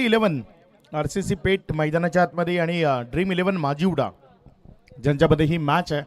11 RCC पेठ मैदानाच्या आतमध्ये आणि ड्रीम 11 माजिवडा ज्यांच्यामध्ये ही मॅच आहे.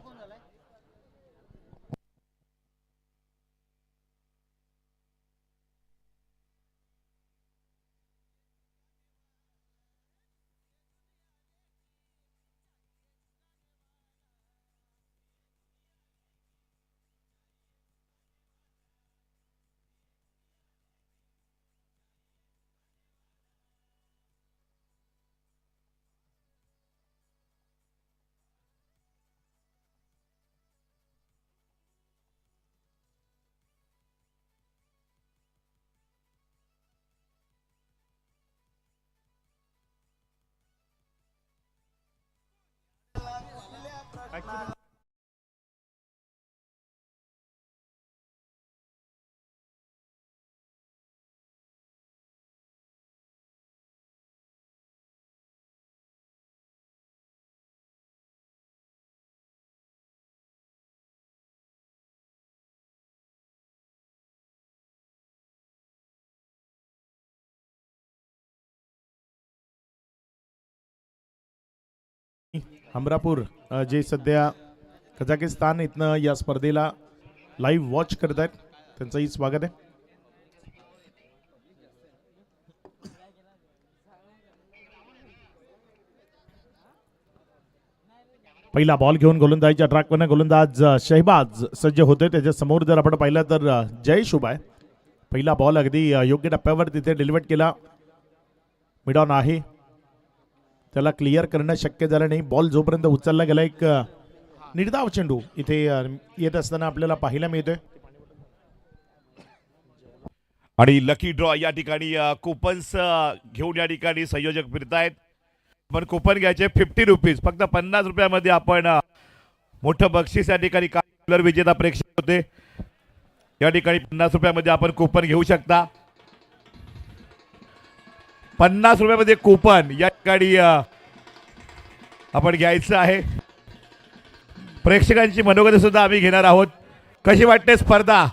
हमरापूर जे सध्या कझाकिस्तान इथनं या स्पर्धेला लाईव्ह वॉच करत आहेत त्यांचंही स्वागत आहे. पहिला बॉल घेऊन गोलंदाजीच्या ट्रॅकवरनं गोलंदाज शहबाज सज्ज होते. त्याच्या समोर जर आपण पाहिलं तर जयेश उभा आहे. पहिला बॉल अगदी योग्य टप्प्यावर तिथे डिलिव्हर केला. मिड ऑन आहे, त्याला क्लिअर करणं शक्य झालं नाही. बॉल जोपर्यंत उचलला गेला एक निर्धाव चेंडू इथे येत असताना आपल्याला पाहायला मिळतोय. आणि लकी ड्रॉ या ठिकाणी कुपन्स घेऊन या ठिकाणी संयोजक फिरतायत. पण कुपन घ्यायचे 50 रुपीज. फक्त 50 रुपयामध्ये आपण मोठं बक्षीस या ठिकाणी कलर विजेता प्रेक्षक होते. या ठिकाणी 50 रुपयामध्ये आपण कुपन घेऊ शकता. 50 रुपयामध्ये कुपन या ठिकाणी आपण घ्यायचं आहे. प्रेक्षकांची मनोगत सुद्धा आम्ही घेणार आहोत. कशी वाटते स्पर्धा?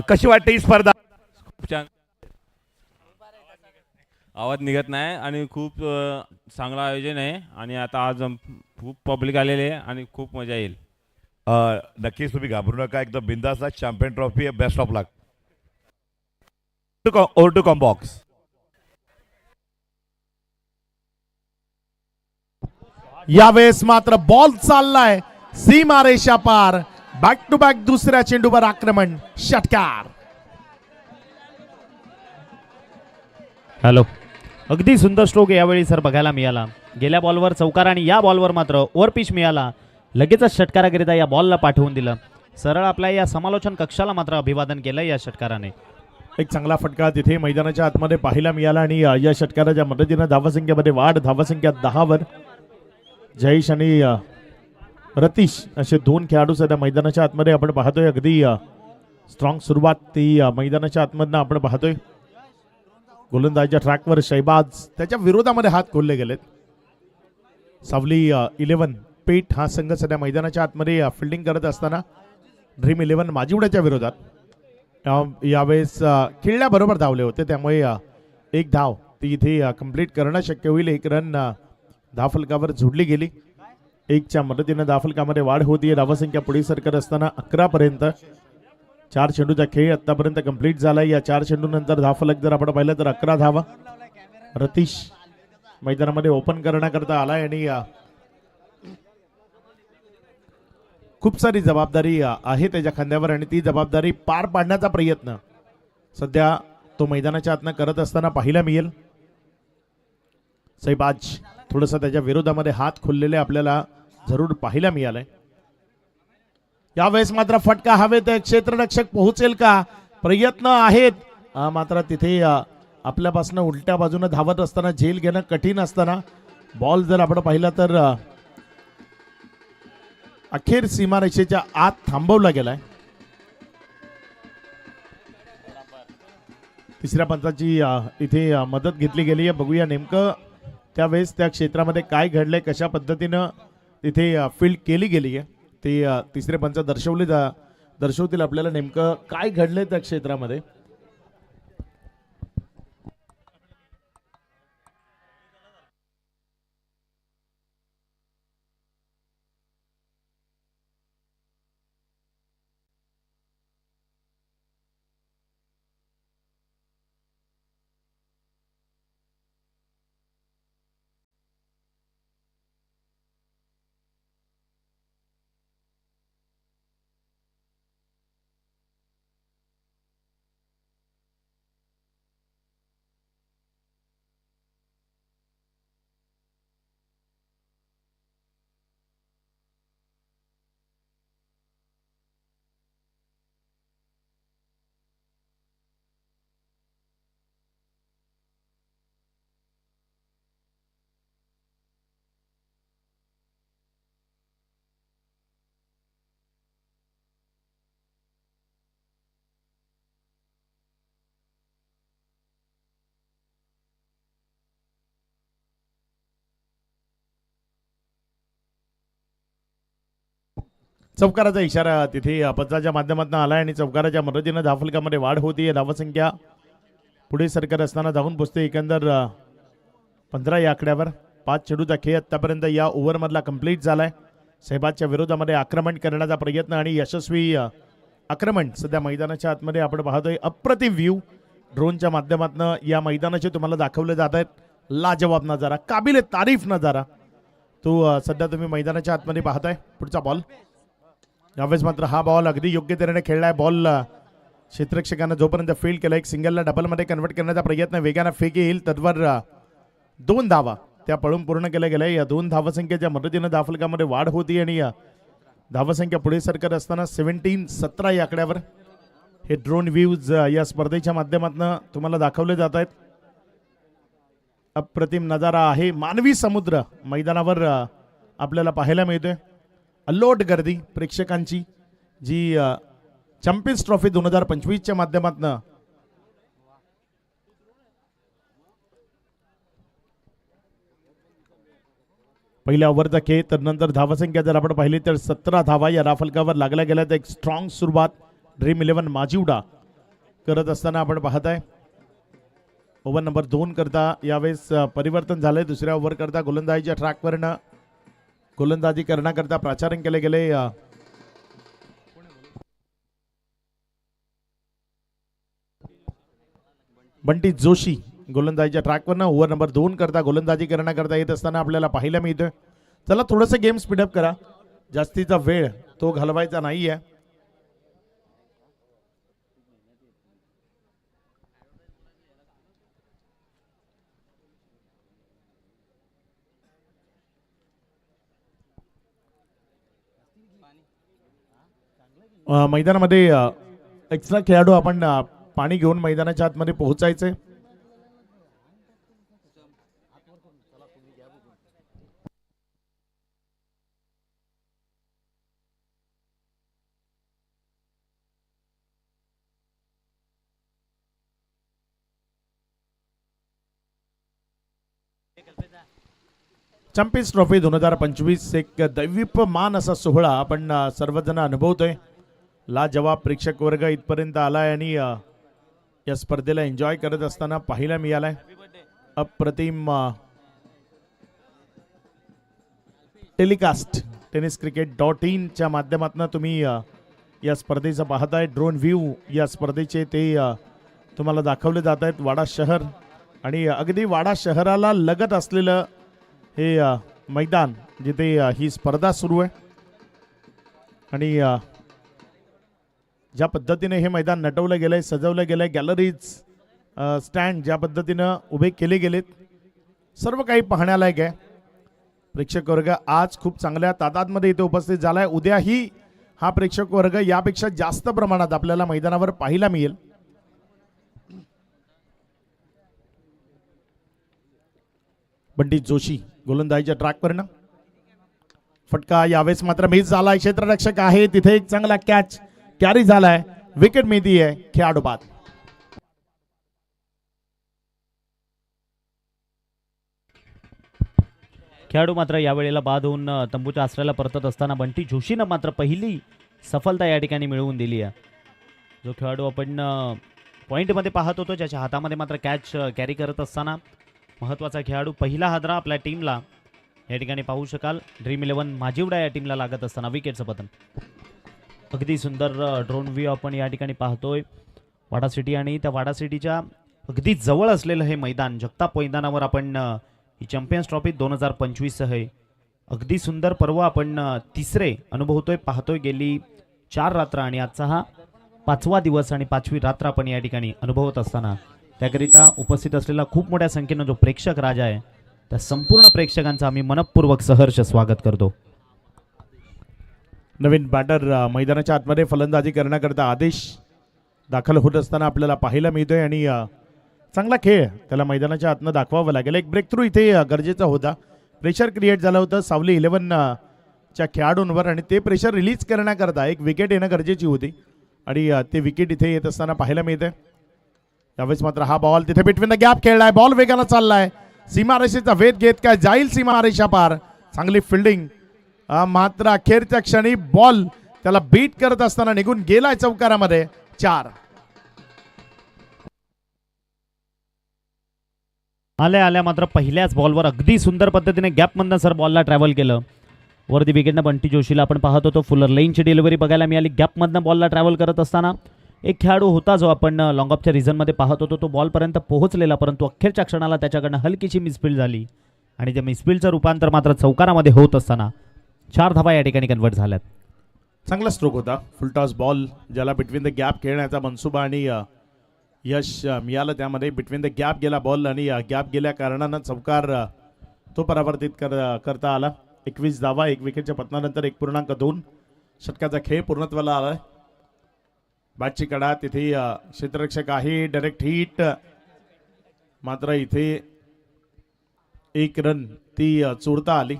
कशी वाटते ही स्पर्धा? खूप छान, आवाज निघत नाही आणि खूप चांगलं आयोजन आहे. आणि आता आज खूप पब्लिक आलेले आहे आणि खूप मजा येईल. नक्कीच तुम्ही घाबरू नका. एकदम बिंदास. चॅम्पियन ट्रॉफी आहे. Best of luck. Over to commbox. यावेळेस मात्र बॉल चाललाय सीमारेषा पार. बॅक टू बॅक दुसऱ्या चेंडूवर आक्रमण, षटकार. हॅलो, अगदी सुंदर स्ट्रोक यावेळी सर बघायला मिळाला. गेल्या बॉलवर चौकार आणि या बॉलवर मात्र ओव्हरपिच मिळाला. लगेचच षटकाराकरिता या बॉलला पाठवून दिलं. सरळ आपल्या या समालोचन कक्षाला मात्र अभिवादन केलं या षटकाराने. एक चांगला फटका तिथे मैदानाच्या आतमध्ये पाहायला मिळाला आणि या षटकाराच्या मदतीनं धावसंख्येमध्ये वाढ. धावसंख्या 10 वर. जयेश आणि रतीश असे दोन खेळाडू सध्या मैदानाच्या आतमध्ये आपण पाहतोय. अगदी स्ट्रॉंग सुरुवात ती मैदानाच्या आतमधनं आपण पाहतोय. गोलंदाजीच्या ट्रॅकवर शहबाज, त्याच्या विरोधामध्ये हात खोलले गेलेत. सावली 11 पेठ हा संघ सध्या मैदानाच्या आतमध्ये फिल्डिंग करत असताना ड्रीम 11 माजिवड्याच्या विरोधात यावेळेस खेळण्याबरोबर धावले होते. त्यामुळे एक धाव ती इथे कंप्लीट करणं शक्य होईल. एक रन धावफलकावर जोडली गेली. 1च्या मदतीने धावफलकामध्ये वाढ होती. धावसंख्या पुढे सरकत असताना 11 पर्यंत. 4 चेंडूचा खेळ आतापर्यंत कंप्लीट झाला. या 4 चेंडूनंतर धावफलक जर आपण पाहिलं तर 11 धावा. रतीश मैदानामध्ये ओपन करण्याकरता आलाय आणि खूप सारी जबाबदारी आहे त्याच्या खांद्यावर आणि ती जबाबदारी पार पाडण्याचा प्रयत्न सध्या तो मैदानाच्या आतनं करत असताना पाहायला मिळेल. शहबाज थोडंसं त्याच्या विरोधामध्ये हात खोललेले आपल्याला जरूर पाहायला मिळालंय. यावेळेस मात्र फटका हवेत. क्षेत्ररक्षक पोहोचेल का? प्रयत्न आहेत मात्र तिथे आपल्यापासून उलट्या बाजूने धावत असताना झेल घेणं कठीण असताना बॉल जर आपण पाहिला तर अखेर सीमारेषेच्या आत थांबवला गेलाय. तिसऱ्या पंचाची इथे मदत घेतली गेली आहे. बघूया नेमकं त्यावेळेस त्या क्षेत्रामध्ये काय घडलंय, कशा पद्धतीनं तिथे फील्ड केली गेली आहे ते तिसरे पंच दर्शवतील आपल्याला नेमकं काय घडलंय त्या क्षेत्रामध्ये. चौकाराचा इशारा तिथे पंचाच्या माध्यमातून आलाय आणि चौकाराच्या मदतीनं धावफलकामध्ये वाढ होती. धावसंख्या पुढे सरकत असताना धावून पोचते एकंदर 15 या आकड्यावर. 5 चेंडूचा खेळ आतापर्यंत या ओव्हरमधला कंप्लीट झालाय. सहबाजच्या विरोधामध्ये आक्रमण करण्याचा प्रयत्न आणि यशस्वी आक्रमण सध्या मैदानाच्या आतमध्ये आपण पाहतोय. अप्रतिम व्ह्यू ड्रोनच्या माध्यमातून या मैदानाचे तुम्हाला दाखवले जात आहेत. लाजवाब नजारा, काबिल तारीफ नजारा तो सध्या तुम्ही मैदानाच्या आतमध्ये पाहताय. पुढचा बॉल यावेळेस मात्र हा बॉल अगदी योग्य तऱ्हेने खेळलाय. बॉल क्षेत्ररक्षकानं जोपर्यंत फील्ड केला एक सिंगलला डबलमध्ये कन्वर्ट करण्याचा प्रयत्न, वेगानं फेक येईल तत्वर 2 धावा त्या पळून पूर्ण केल्या गेल्या. या 2 धावसंख्येच्या मदतीनं धावफलकामध्ये वाढ होती आणि धावसंख्या पुढे सरकत असताना 17-17 या आकड्यावर हे ड्रोन व्ह्यूज या स्पर्धेच्या माध्यमातून तुम्हाला दाखवले जात आहेत. अप्रतिम नजारा आहे. मानवी समुद्र मैदानावर आपल्याला पाहायला मिळतोय. अल्लोट गर्दी प्रेक्षकांची जी चॅम्पियन्स ट्रॉफी 2025च्या माध्यमातून पहिल्या ओव्हरचा खेळ. तर नंतर धावसंख्या जर आपण पाहिली तर 17 धावा या राफलकावर लागल्या गेल्या. तर एक स्ट्रॉंग सुरुवात ड्रीम 11 माजिवडा करत असताना आपण पाहताय. ओव्हर नंबर 2 करता यावेळेस परिवर्तन झालंय. दुसऱ्या ओव्हर करता गोलंदाजीच्या ट्रॅकवरनं गोलंदाजी करण्याकरता प्राचारण केले गेले. बंटी जोशी गोलंदाजीच्या ट्रॅकवरनं ओव्हर नंबर 2 करता गोलंदाजी करण्याकरता येत असताना आपल्याला पाहायला मिळतं. चला थोडंसं गेम स्पीडअप करा, जास्तीचा वेळ तो घालवायचा नाही आहे. मैदानामध्ये एक्स्ट्रा खेळाडू आपण पाणी घेऊन मैदानाच्या आतमध्ये पोहोचायचे. चॅम्पियन्स ट्रॉफी 2025 एक दैविप्यमान असा सोहळा आपण सर्वजण अनुभवतोय. लाजवाब प्रेक्षक वर्ग इथपर्यंत आलाय आणि या स्पर्धेला एन्जॉय करत असताना पाहायला मिळालाय. अप्रतिम टेलिकास्ट tenniscricket.in च्या माध्यमातून तुम्ही या स्पर्धेचं पाहताय. ड्रोन व्ह्यू या स्पर्धेचे ते तुम्हाला दाखवले जात आहेत. वाडा शहर आणि अगदी वाडा शहराला लगत असलेलं हे मैदान जिथे ही स्पर्धा सुरू आहे आणि ज्या पद्धतीने हे मैदान नटवलं गेलंय, सजवलं गेलंय, गॅलरीज स्टँड ज्या पद्धतीनं उभे केले गेलेत, सर्व काही पाहण्यालायक आहे. प्रेक्षक वर्ग आज खूप चांगल्या तादादमध्ये इथे उपस्थित झालाय. उद्याही हा प्रेक्षक वर्ग यापेक्षा जास्त प्रमाणात आपल्याला मैदानावर पाहायला मिळेल. बंटी जोशी गोलंदाजीच्या ट्रॅकवरनं फटका यावेळेस मात्र मिस झालाय. क्षेत्ररक्षक आहे तिथे एक चांगला कॅच कॅरी झालाय. विकेट मिळतीये खेळाडू बाद. खेळाडू मात्र यावेळेला बाद होऊन तंबूच्या आश्रयाला परतत असताना बंटी जोशीनं मात्र पहिली सफलता या ठिकाणी मिळवून दिली आहे. जो खेळाडू आपण पॉईंटमध्ये पाहत होतो, ज्याच्या हातामध्ये मात्र कॅच कॅरी करत असताना महत्त्वाचा खेळाडू, पहिला हादरा आपल्या टीमला या ठिकाणी पाहू शकाल. ड्रीम 11 माजिवडा या टीमला लागत असताना विकेटचं पतन. अगदी सुंदर ड्रोन व्ह्यू आपण या ठिकाणी पाहतोय. वाडा सिटी आणि त्या वाडा सिटीच्या अगदी जवळ असलेलं हे मैदान, जगताप मैदानावर आपण ही चॅम्पियन्स ट्रॉफी 2025 आहे. अगदी सुंदर पर्व आपण तिसरे अनुभवतोय, पाहतोय. गेली 4 रात्र आणि आजचा हा 5वा दिवस आणि 5वी रात्र आपण या ठिकाणी अनुभवत असताना त्याकरिता उपस्थित असलेला खूप मोठ्या संख्येनं जो प्रेक्षक राजा आहे, त्या संपूर्ण प्रेक्षकांचा आम्ही मनपूर्वक सहर्ष स्वागत करतो. नवीन बॅटर मैदानाच्या आतमध्ये फलंदाजी करण्याकरता आदेश दाखल होत असताना आपल्याला पाहायला मिळतोय आणि चांगला खेळ त्याला मैदानाच्या आतनं दाखवावं लागेल. एक ब्रेक थ्रू इथे गरजेचा होता. प्रेशर क्रिएट झालं होतं सावली 11 च्या खेळाडूंवर आणि ते प्रेशर रिलीज करण्याकरता एक विकेट येणं गरजेची होती आणि ते विकेट इथे येत असताना पाहायला मिळतंय. त्यावेळेस मात्र हा बॉल तिथे बिटवीन द गॅप खेळलाय. बॉल वेगानं चाललाय. सीमारेषेचा वेध घेत काय जाईल सीमारेषा पार. चांगली फिल्डिंग मात्र अखेरच्या क्षणी बॉल त्याला बीट करत असताना निघून गेलाय चौकारामध्ये 4. आल्या आल्या मात्र पहिल्याच बॉलवर अगदी सुंदर पद्धतीने गॅपमधनं सर बॉलला ट्रॅव्हल केलं. वरती विकेटनं बंटी जोशीला आपण पाहत होतो. फुलर लेनची डिलिव्हरी बघायला मिळाली. गॅपमधनं बॉलला ट्रॅव्हल करत असताना एक खेळाडू होता जो आपण लॉंग ऑफच्या रिझनमध्ये पाहत होतो. तो बॉलपर्यंत पोहोचलेला, परंतु अखेरच्या क्षणाला त्याच्याकडनं हलकीशी मिसफील्ड झाली आणि त्या मिसफील्डचं रूपांतर मात्र चौकारामध्ये होत असताना 4 धावा या ठिकाणी कन्वर्ट झाल्यात. चांगला स्ट्रोक होता. फुलटॉस बॉल ज्याला बिटवीन द गॅप खेळण्याचा मनसुबा आणि यश मिळालं. त्यामध्ये बिटवीन द गॅप गेला बॉल आणि गॅप गेल्या कारणानं चौकार तो परावर्तित करता आला. 21 धावा 1 विकेटच्या पतनानंतर 1.2 षटकाचा खेळ पूर्णत्वाला आलाय. बॅटची कडा तिथे क्षेत्ररक्षक आहे. डायरेक्ट हिट मात्र इथे 1 रन ती चोरता आली.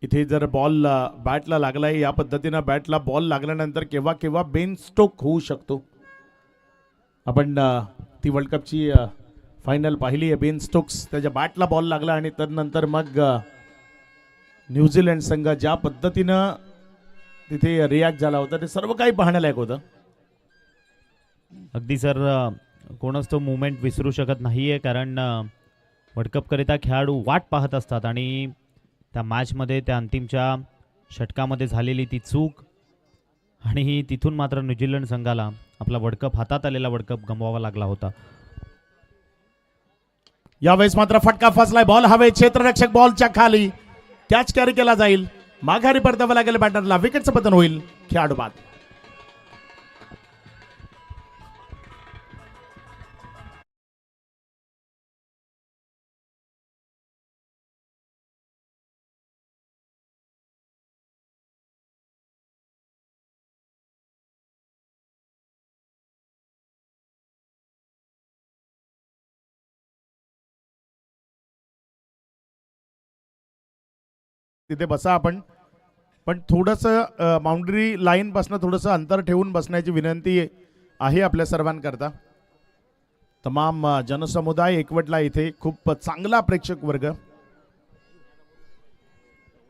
इथे जर बॉल बॅटला लागलाय या पद्धतीनं बॅटला बॉल लागल्यानंतर केव्हा केव्हा बेन स्टोक होऊ शकतो. आपण ती वर्ल्ड कपची फायनल पाहिली आहे. बेन स्टोक्स त्याच्या बॅटला बॉल लागला आणि त्यानंतर मग न्यूझीलंड संघ ज्या पद्धतीनं तिथे रिॲक्ट झाला होता ते सर्व काही पाहण्यालायक होतं. अगदी सर कोणच तो मुवमेंट विसरू शकत नाहीये, कारण वर्ल्ड कपकरिता खेळाडू वाट पाहत असतात आणि त्या मॅचमध्ये त्या अंतिमच्या षटकामध्ये झालेली ती चूक आणि तिथून मात्र न्यूझीलंड संघाला आपला वर्ल्ड कप, हातात आलेला वर्ल्ड कप गमवावा लागला होता. यावेळेस मात्र फटका फसलाय. बॉल हवे. क्षेत्ररक्षक बॉलच्या खाली कॅच कॅरी केला जाईल. माघारी परतावं लागेल बॅटरला. विकेटचं पतन होईल. खेळाडू बाद. तिथे बसा आपण, पण थोडंसं बाउंड्री लाईन पासून थोडंसं अंतर ठेवून बसण्याची विनंती आहे आपल्या सर्वांकरता. तमाम जनसमुदाय एकवटला इथे. खूप चांगला प्रेक्षक वर्ग.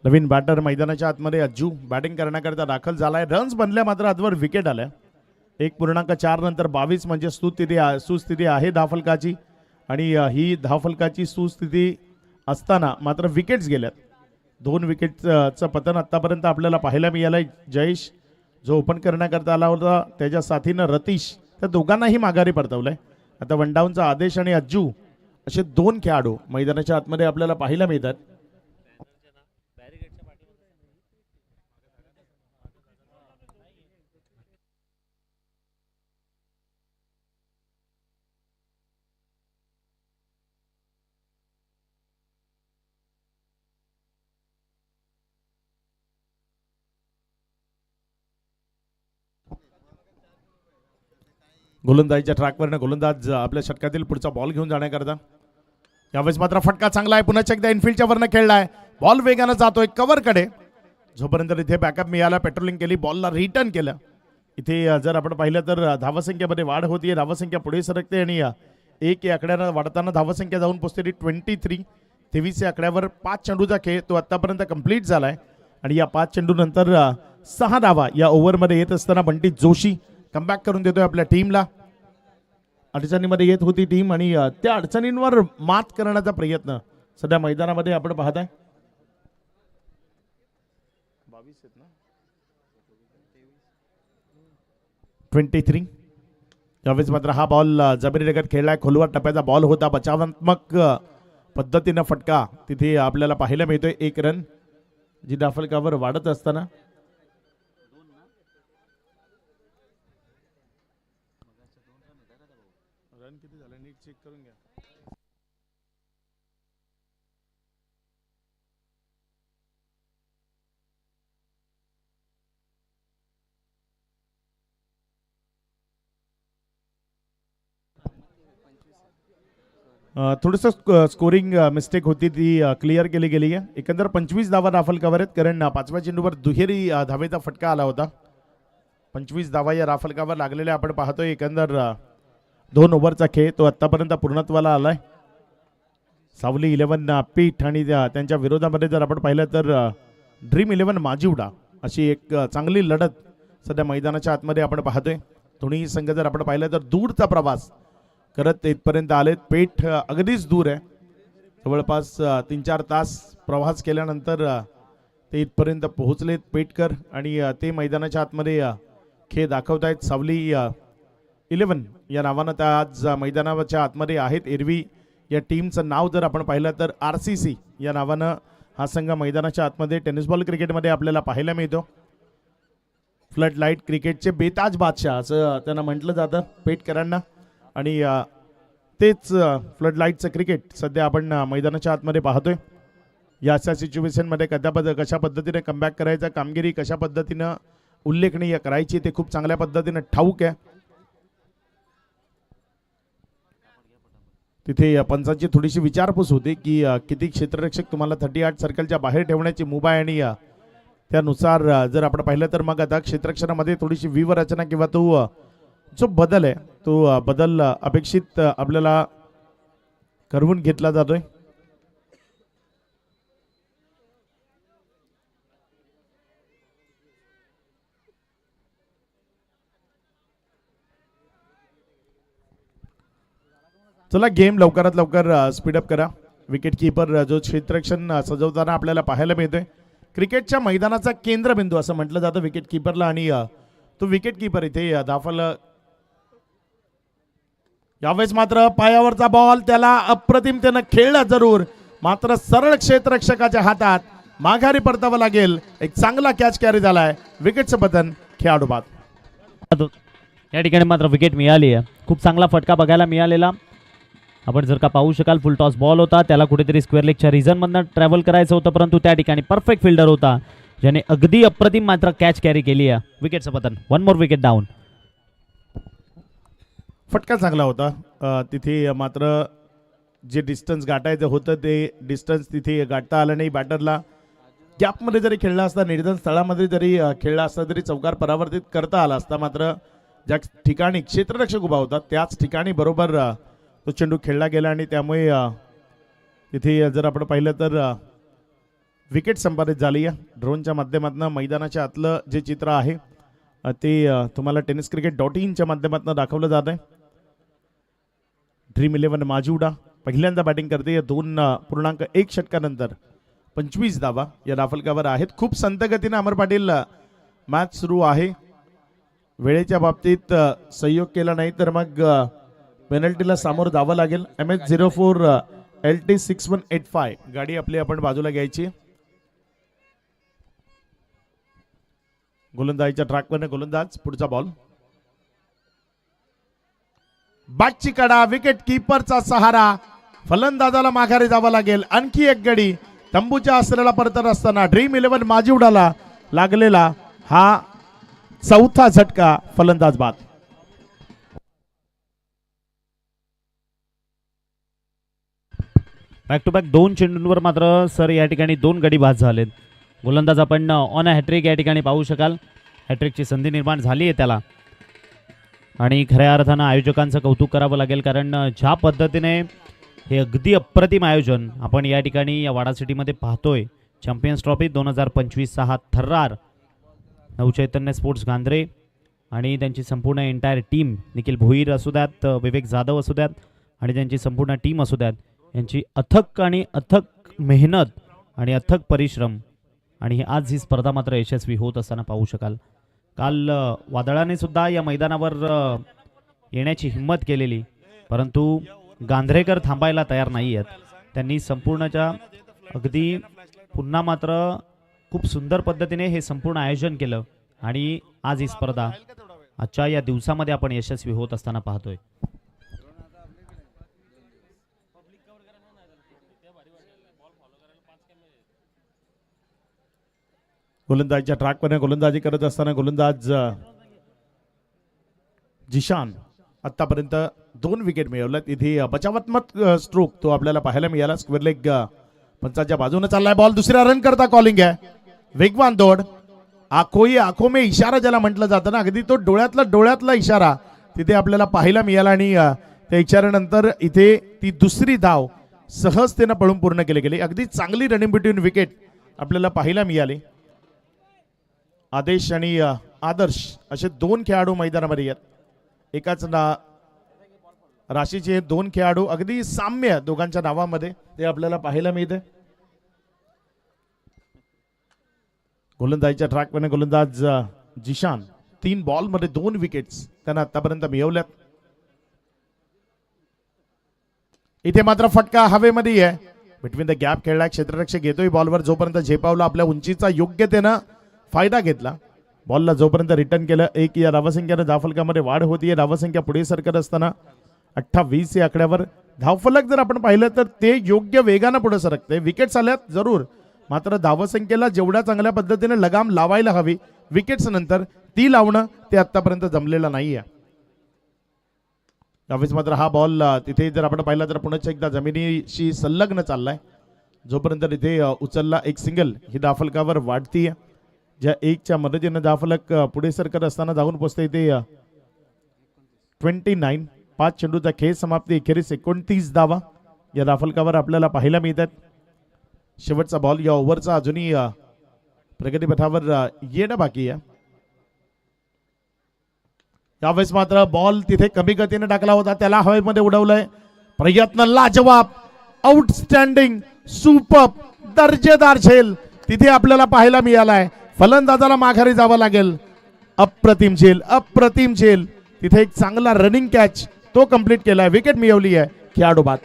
नवीन बॅटर मैदानाच्या आतमध्ये अज्जू बॅटिंग करण्याकरता दाखल झालाय. रन्स बनल्या मात्र आजवर विकेट आल्या. 1.4 नंतर 22 म्हणजे सुस्थिती आहे धावफलकाची आणि ही धावफलकाची सुस्थिती असताना मात्र विकेट्स गेल्यात. 2 विकेटचं पतन आतापर्यंत आपल्याला पाहायला मिळालंय. जयेश जो ओपन करण्याकरता आला होता त्याच्या साथीनं रतीश, त्या दोघांनाही माघारी परतवलंय. आता 1 डाऊनचा आदेश आणि अज्जू असे 2 खेळाडू मैदानाच्या आतमध्ये आपल्याला पाहायला मिळतात. गोलंदाजीच्या ट्रॅकवरनं गोलंदाज आपल्या षटकातील पुढचा बॉल घेऊन जाण्याकरता. यावेळेस मात्र फटका चांगला आहे. पुन्हा एकदा इनफिल्डच्या वरनं खेळलाय. बॉल वेगानं जातोय कव्हरकडे. जोपर्यंत इथे बॅकअप मिळाला, पेट्रोलिंग केली, बॉलला रिटर्न केलं. इथे जर आपण पाहिलं तर धावसंख्येमध्ये वाढ होतीये. धावसंख्या पुढे सरकते आणि 1 या आकड्यानं वाढताना धावसंख्या जाऊन पोहोचलेली 23. 23 या आकड्यावर 5 चेंडूचा खेळ तो आतापर्यंत कंप्लीट झालाय आणि या 5 चेंडू नंतर 6 धावा या ओव्हरमध्ये येत असताना बंटी जोशी कमबॅक करून देतोय आपल्या टीमला. अडचणीमध्ये येत होती टीम आणि त्या अडचणींवर मात करण्याचा प्रयत्न सध्या मैदानामध्ये आपण पाहताय. 23. यावेळेस मात्र हा बॉल जबरी रगत खेळलाय. खोलवर टप्प्याचा बॉल होता. बचावात्मक पद्धतीनं फटका तिथे आपल्याला पाहायला मिळतोय. 1 रन जी धावफलकावर वाढत असताना रन किती झाले नीट चेक करून घ्या. थोडंसं स्कोरिंग मिस्टेक होती ती क्लिअर केली गेली आहे. एकंदर 25 धावा राफलकावर आहेत, कारण 5व्या चेंडूवर दुहेरी धावेचा फटका आला होता. 25 धावा या राफलकावर लागलेल्या आपण पाहतोय. एकंदर 2 ओव्हरचा खेळ तो आतापर्यंत पूर्णत्वाला आलाय. सावली 11 पीठ आणि त्यांच्या विरोधामध्ये जर आपण पाहिलं तर ड्रीम 11 माजिवडा अशी एक चांगली लढत सध्या मैदानाच्या आतमध्ये आपण पाहतोय. दोन्ही संघ जर आपण पाहिलं तर दूरचा प्रवास करत इथपर्यंत आलेत. पेठ अगदीच दूर आहे, जवळपास 3-4 तास प्रवास केल्यानंतर ते इथपर्यंत पोहोचलेत पेठकर आणि ते मैदानाच्या आतमध्ये खेळ दाखवत आहेत. सावली 11 या नावानं त्या आज मैदानाच्या आतमध्ये आहेत. एरवी या टीमचं नाव जर आपण पाहिलं तर RCC या नावानं हा संघ मैदानाच्या आतमध्ये टेनिस बॉल क्रिकेटमध्ये आपल्याला पाहायला मिळतो. फ्लड लाईट क्रिकेटचे बेताज बादशाह असं त्यांना म्हटलं जातं पेठकरांना आणि तेच फ्लड लाईटचं क्रिकेट सध्या आपण मैदानाच्या आतमध्ये पाहतोय. या अशा सिच्युएशनमध्ये कशा पद्धतीने कमबॅक करायचा, कामगिरी कशा पद्धतीनं उल्लेखनीय करायची ते खूप चांगल्या पद्धतीनं ठाऊक आहे. तिथे पंचांची थोडीशी विचारपूस होती की किती क्षेत्ररक्षक तुम्हाला 38 सर्कलच्या बाहेर ठेवण्याची मुभा आहे आणि त्यानुसार जर आपण पाहिलं तर मग आता क्षेत्ररक्षणामध्ये थोडीशी व्यूहरचना किंवा तो जो बदल आहे तो बदल अपेक्षित आपल्याला करवून घेतला जातोय. चला गेम लवकरात लवकर स्पीडअप करा. विकेट किपर जो क्षेत्ररक्षण सजवताना आपल्याला पाहायला मिळतोय. क्रिकेटच्या मैदानाचा केंद्रबिंदू असं म्हटलं जातं विकेट किपरला आणि तो विकेट किपर इथे दाफल. यावेळेस मात्र पायावरचा बॉल त्याला अप्रतिमतेनं खेळला जरूर, मात्र सरळ क्षेत्ररक्षकाच्या हातात माघारी परतावं लागेल. एक चांगला कॅच कॅरी झालाय. विकेटचं पतन खेळाडू बाद. या ठिकाणी मात्र विकेट मिळाली आहे. खूप चांगला फटका बघायला मिळालेला. आपण जर का पाहू शकाल फुल टॉस बॉल होता, त्याला कुठेतरी स्क्वेअर लेगच्या रिझनमधनं ट्रॅव्हल करायचं होतं, परंतु त्या ठिकाणी परफेक्ट फिल्डर होता ज्याने अगदी अप्रतिम मात्र कॅच कॅरी केली आहे. विकेटचं पतन. 1 मोर विकेट डाऊन. फटका चांगला होता. तिथे मात्र जे डिस्टन्स गाठायचं होतं ते डिस्टन्स तिथे गाठता आलं नाही. बॅटरला गॅपमध्ये जरी खेळला असता, निर्धन स्थळामध्ये जरी खेळला असता तरी चौकार परावर्तित करता आला असता. मात्र ज्या ठिकाणी क्षेत्ररक्षक उभा होता त्याच ठिकाणी बरोबर तो चेंडू खेळला गेला आणि त्यामुळे तिथे जर आपण पाहिलं तर विकेट संपादित झाली आहे. ड्रोनच्या माध्यमातून मैदानाच्या आतलं जे चित्र आहे ते तुम्हाला tenniscricket.in च्या माध्यमातून दाखवलं जात आहे. ड्रीम 11 माजिवडा पहिल्यांदा बॅटिंग करते. 2.1 षटकानंतर 25 धावा या दाफलकावर आहेत. खूप संत गतीने अमर पाटील मॅच सुरू आहे. वेळेच्या बाबतीत सहयोग केला नाही तर मग पेनल्टीला सामोरं जावं लागेल. MH04 LT 6185 गाडी आपली आपण बाजूला घ्यायची. गोलंदाजीच्या ट्रॅकवर गोलंदाज. पुढचा बॉल बॅटची कडा. विकेट किपरचा सहारा. फलंदाजाला माघारी जावं लागेल. आणखी एक गडी तंबूच्या आसऱ्याला परतत असताना ड्रीम 11 माजिवडाला लागलेला हा चौथा झटका. फलंदाज बाद. बॅक टू बॅक 2 चेंडूंवर मात्र सर या ठिकाणी 2 गडी बाद झालेत. गोलंदाज आपण ऑन अ हॅट्रिक या ठिकाणी पाहू शकाल. हॅट्रिकची संधी निर्माण झाली आहे त्याला आणि खऱ्या अर्थानं आयोजकांचं कौतुक करावं लागेल, कारण ज्या पद्धतीने हे अगदी अप्रतिम आयोजन आपण या ठिकाणी या वाडा सिटीमध्ये पाहतोय. चॅम्पियन्स ट्रॉफी 2025 हा थर्रार नवचैतन्य स्पोर्ट्स गांधरे आणि त्यांची संपूर्ण एंटायर टीम, निखिल भोईर असू द्यात, विवेक जाधव असू द्यात आणि त्यांची संपूर्ण टीम असू द्यात, यांची अथक मेहनत आणि अथक परिश्रम आणि आज ही स्पर्धा मात्र यशस्वी होत असताना पाहू शकाल. काल वादळाने सुद्धा या मैदानावर येण्याची हिंमत केलेली, परंतु गांधरेकर थांबायला तयार नाही आहेत. त्यांनी संपूर्णच्या अगदी पुन्हा मात्र खूप सुंदर पद्धतीने हे संपूर्ण आयोजन केलं आणि आज ही स्पर्धा आजच्या या दिवसामध्ये आपण यशस्वी होत असताना पाहतोय. गोलंदाजीच्या ट्रॅकवर गोलंदाजी करत असताना गोलंदाज जिशान आतापर्यंत 2 विकेट मिळवल्यात. इथे बचावात्मक स्ट्रोक तो आपल्याला पाहायला मिळाला. स्क्वेअर लेग पंचाच्या बाजूने चाललाय बॉल. दुसऱ्या रन करता कॉलिंग आहे. वेगवान दौड. आखो में इशारा ज्याला म्हटलं जातं ना, अगदी तो डोळ्यातला इशारा तिथे आपल्याला पाहायला मिळाला आणि त्या इशाऱ्यानंतर इथे ती दुसरी धाव सहजतेनं पळून पूर्ण केली गेली. अगदी चांगली रनिंग बिटवीन विकेट आपल्याला पाहायला मिळाली. आदेश आणि आदर्श असे दोन खेळाडू मैदानामध्ये आहेत. एकाच राशीचे दोन खेळाडू, अगदी साम्य दोघांच्या नावामध्ये ते आपल्याला पाहायला मिळते. गोलंदाजीच्या ट्रॅकमध्ये गोलंदाज जिशान 3 बॉलमध्ये 2 विकेट्स त्यांना आतापर्यंत मिळवल्यात. इथे मात्र फटका हवेमध्ये आहे. बिटवीन द गॅप खेळला, क्षेत्ररक्षक घेतोय बॉलवर, जोपर्यंत झेपावला आपल्या उंचीचा योग्यतेनं फायदा घेतला. बॉलला जोपर्यंत रिटर्न केलं, 1 या धावसंख्येनं धावफलकामध्ये वाढ होतीये. धावसंख्या पुढे सरकत असताना 28 या आकड्यावर धावफलक जर आपण पाहिलं तर ते योग्य वेगानं पुढे सरकते. विकेट्स आल्यात जरूर, मात्र धावसंख्येला जेवढ्या चांगल्या पद्धतीने लगाम लावायला हवी विकेट्स नंतर ती लावणं ते आतापर्यंत जमलेलं नाहीये. यावेळेस मात्र हा बॉल तिथे जर आपण पाहिला तर पुन्हा एकदा जमिनीशी संलग्न चाललाय. जोपर्यंत तिथे उचलला एक सिंगल ही धावफलकावर वाढतीये. ज्या 1च्या मदतीने धावफलक पुढे सरकत असताना जाऊन पोहोचते इथे 29. 5 चेंडूचा खेळ समाप्ती, अखेरीस 29 धावा या धावफलकावर आपल्याला पाहायला मिळतात. शेवटचा बॉल या ओव्हरचा अजूनही प्रगतीपथावर येणं बाकी आहे. यावेळेस मात्र बॉल तिथे कमी गतीने टाकला होता, त्याला हवेमध्ये उडवलंय. प्रयत्न लाजवाब, आउटस्टँडिंग, सुपर, दर्जेदार झेल तिथे आपल्याला पाहायला मिळालाय. फलंदाजाला माघारी जावं लागेल. अप्रतिम झेल, अप्रतिम झेल. तिथे एक चांगला रनिंग कॅच तो कंप्लीट केलाय, विकेट मिळवली आहे खेळाडू बाद.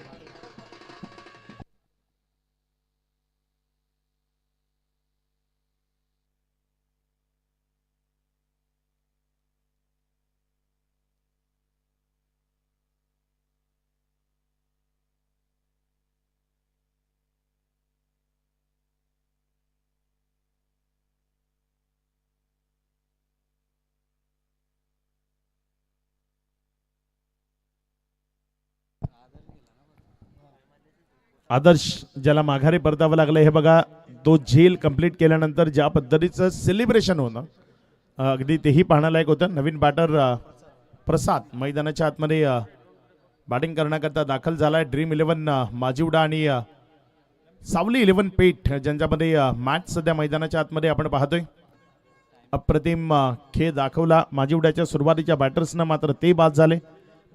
आदर्श ज्याला माघारी परतावं लागलं, हे बघा तो झेल कंप्लीट केल्यानंतर ज्या पद्धतीचं सेलिब्रेशन होणं अगदी तेही पाहण्यालायक होतं. नवीन बॅटर प्रसाद मैदानाच्या आतमध्ये बॅटिंग करण्याकरता दाखल झालाय. ड्रीम 11 माजिवडा आणि सावली 11 पेठ ज्यांच्यामध्ये मॅच सध्या मैदानाच्या आतमध्ये आपण पाहतोय. अप्रतिम खेळ दाखवला माजिवड्याच्या सुरुवातीच्या बॅटर्सनं, मात्र ते बाद झाले.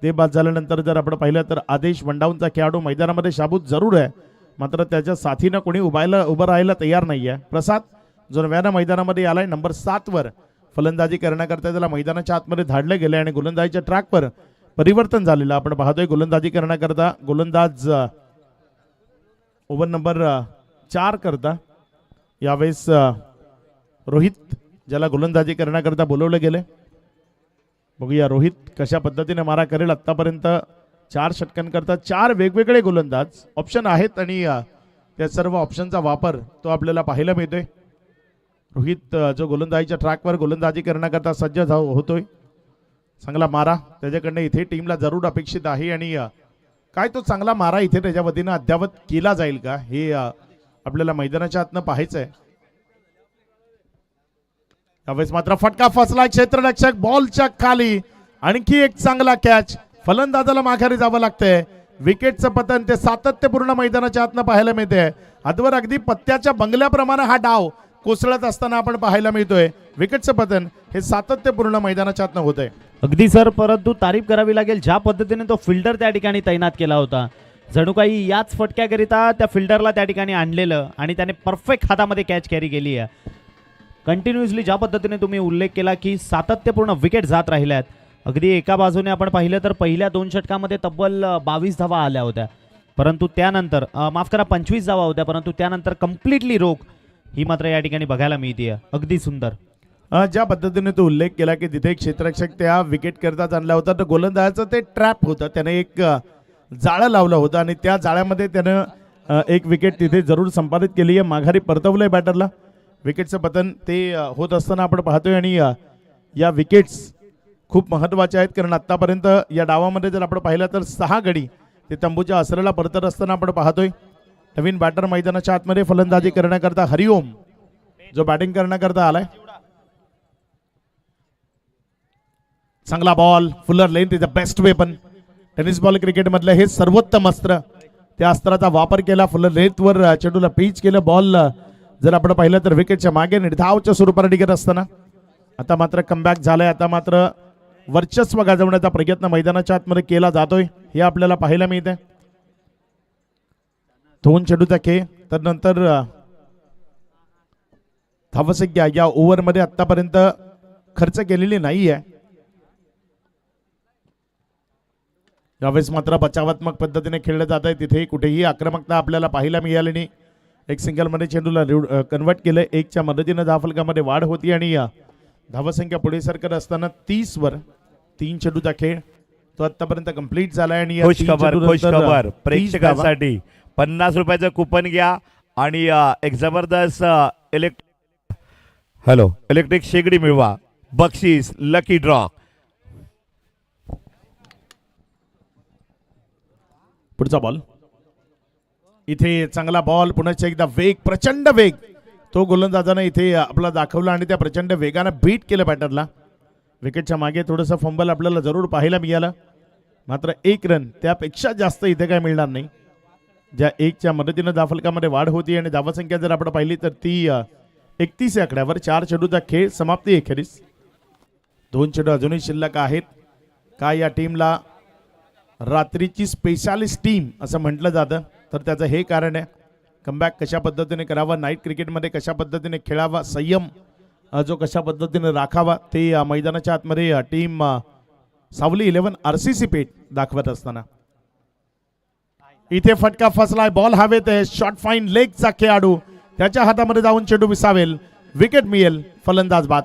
ते बाद झाल्यानंतर जर आपण पाहिलं तर आदेश वंडाऊनचा खेळाडू मैदानामध्ये शाबूत जरूर आहे, मात्र त्याच्या साथीनं कोणी उभं राहायला तयार नाही आहे. प्रसाद जो नव्यानं मैदानामध्ये आलाय, नंबर 7 वर फलंदाजी करण्याकरता त्याला मैदानाच्या आतमध्ये धाडले गेले आणि गोलंदाजीच्या ट्रॅकवर परिवर्तन झालेलं आपण पाहतोय. गोलंदाजी करण्याकरता गोलंदाज ओव्हर नंबर 4 करता यावेळेस रोहित ज्याला गोलंदाजी करण्याकरता बोलवलं गेले. बघूया रोहित कशा पद्धतीने मारा करेल. आतापर्यंत 4 षटकांकरता 4 वेगवेगळे गोलंदाज ऑप्शन आहेत आणि त्या सर्व ऑप्शनचा वापर तो आपल्याला पाहायला मिळतोय. रोहित जो गोलंदाजीच्या ट्रॅकवर गोलंदाजी करण्याकरता सज्ज होतोय. चांगला मारा त्याच्याकडनं इथे टीमला जरूर अपेक्षित आहे आणि काय तो चांगला मारा इथे त्याच्या वतीनं अद्यावत केला जाईल का हे आपल्याला मैदानाच्या आतनं पाहायचंय. यावेळेस मात्र फटका फसला, क्षेत्ररक्षक बॉलच्या खाली, आणखी एक चांगला कॅच. फलंदाजाला माघारी जावं लागतंय. विकेटचं पतन ते सातत्यपूर्ण मैदानाच्या आतनं पाहायला मिळते. आजवर अगदी पत्त्याच्या बंगल्याप्रमाणे हा डाव कोसळत असताना आपण पाहायला मिळतोय. विकेटचं पतन हे सातत्यपूर्ण मैदानाच्या आतनं होतंय. अगदी सर, परंतु तारीफ करावी लागेल ज्या पद्धतीने तो फिल्डर त्या ठिकाणी तैनात केला होता. जणू काही याच फटक्याकरिता त्या फिल्डरला त्या ठिकाणी आणलेलं आणि त्याने परफेक्ट हातामध्ये कॅच कॅरी केली आहे. कंटिन्युअसली ज्या पद्धतीने तुम्ही उल्लेख केला की सातत्यपूर्ण विकेट जात राहिल्यात. अगदी एका बाजूने आपण पाहिलं तर पहिल्या 2 षटकामध्ये तब्बल 22 धावा आल्या होत्या, परंतु त्यानंतर माफ करा 25 धावा होत्या, परंतु त्यानंतर कम्प्लिटली रोख ही मात्र या ठिकाणी बघायला मिळते. अगदी सुंदर. ज्या पद्धतीने तो उल्लेख केला की तिथे एक क्षेत्ररक्षक त्या विकेट करता आणला होता, तर गोलंदाजाचं ते ट्रॅप होतं. त्याने एक जाळं लावलं होतं आणि त्या जाळ्यामध्ये त्यानं एक विकेट तिथे जरूर संपादित केली आहे. माघारी परतवलंय बॅटरला. विकेटचं पतन ते होत असताना आपण पाहतोय आणि या विकेट्स खूप महत्त्वाच्या आहेत, कारण आत्तापर्यंत या डावामध्ये जर आपण पाहिलं तर 6 गडी ते तंबूच्या आसऱ्याला परतत असताना आपण पाहतोय. नवीन बॅटर मैदानाच्या आतमध्ये फलंदाजी करण्याकरता हरिओम जो बॅटिंग करण्याकरता आलाय. चांगला ball, fuller length is the best weapon. Tennis ball क्रिकेटमधलं हे सर्वोत्तम अस्त्र. त्या अस्त्राचा वापर केला, फुलर लेंथवर चेंडूला पिच केलं. बॉल जर आपण पाहिलं तर विकेटच्या मागे निर्धावच्या स्वरूपाने टिकत असताना आता मात्र कमबॅक झालाय. आता मात्र वर्चस्व गाजवण्याचा प्रयत्न मैदानाच्या आतमध्ये केला जातोय हे आपल्याला पाहायला मिळते. 2 चेंडूचा खेळ. तर नंतर धावसंख्या या ओव्हरमध्ये आतापर्यंत खर्च केलेली नाही आहे. यावेळेस मात्र बचावात्मक पद्धतीने खेळलं जात आहे. तिथे कुठेही आक्रमकता आपल्याला पाहायला मिळाली नाही. एक सिंगलमध्ये चेंडूला कन्वर्ट केलं. 1च्या मदतीने धावफलकामध्ये वाढ होती आणि धावसंख्या पुढे सरकत असताना 30 वर 3 चेंडूचा खेळ तो आतापर्यंत कंप्लीट झालाय. आणि खुश खबर प्रेक्षकांसाठी 50 रुपयाचं कुपन घ्या आणि एक जबरदस्त इलेक्ट्रिक शेगडी मिळवा. बक्षीस लकी ड्रॉ. पुढचा बॉल. इथे चांगला बॉल. पुन्हा एकदा वेग, प्रचंड वेग तो गोलंदाजाने इथे आपला दाखवला आणि त्या प्रचंड वेगाने बीट केलं बॅटरला. विकेटच्या मागे थोडंसं फंबल आपल्याला जरूर पाहायला मिळालं. मात्र 1 रन त्यापेक्षा जास्त इथे काय मिळणार नाही. ज्या 1च्या मदतीने धावफलकामध्ये वाढ होती आणि धावसंख्या जर आपण पाहिली तर ती 31 या आकड्यावर. 4 चेंडूचा खेळ समाप्ती अखेरीस. 2 चेंडू अजूनही शिल्लक आहेत. काय या टीमला रात्रीची स्पेशालिस्ट टीम असं म्हटलं जातं तर त्याचं हे कारण आहे. कमबॅक कशा पद्धतीने करावा, नाईट क्रिकेटमध्ये कशा पद्धतीने खेळावा, संयम जो कशा पद्धतीने राखावा ते मैदानाच्या आतमध्ये टीम सावली 11 RCC पेठ दाखवत असताना. इथे फटका फसलाय. बॉल हवेत आहे. शॉर्ट फाईन लेगचा खेळाडू त्याच्या हातामध्ये जाऊन चेंडू विसावेल. विकेट मिळेल. फलंदाज बाद.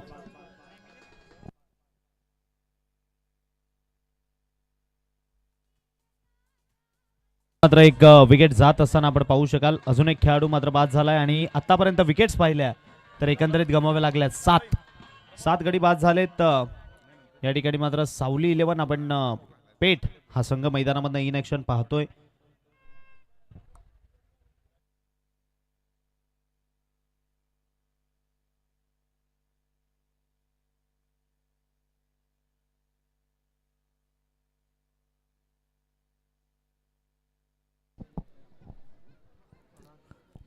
मात्र एक विकेट जात असताना आपण पाहू शकाल. अजून एक खेळाडू मात्र बाद झालाय आणि आतापर्यंत विकेट्स पाहिल्या तर एकंदरीत गमाव्या लागल्या 7 गडी बाद झालेत. या ठिकाणी मात्र सावली 11 आपण पेठ हा संघ मैदानामधनं इन ऍक्शन पाहतोय.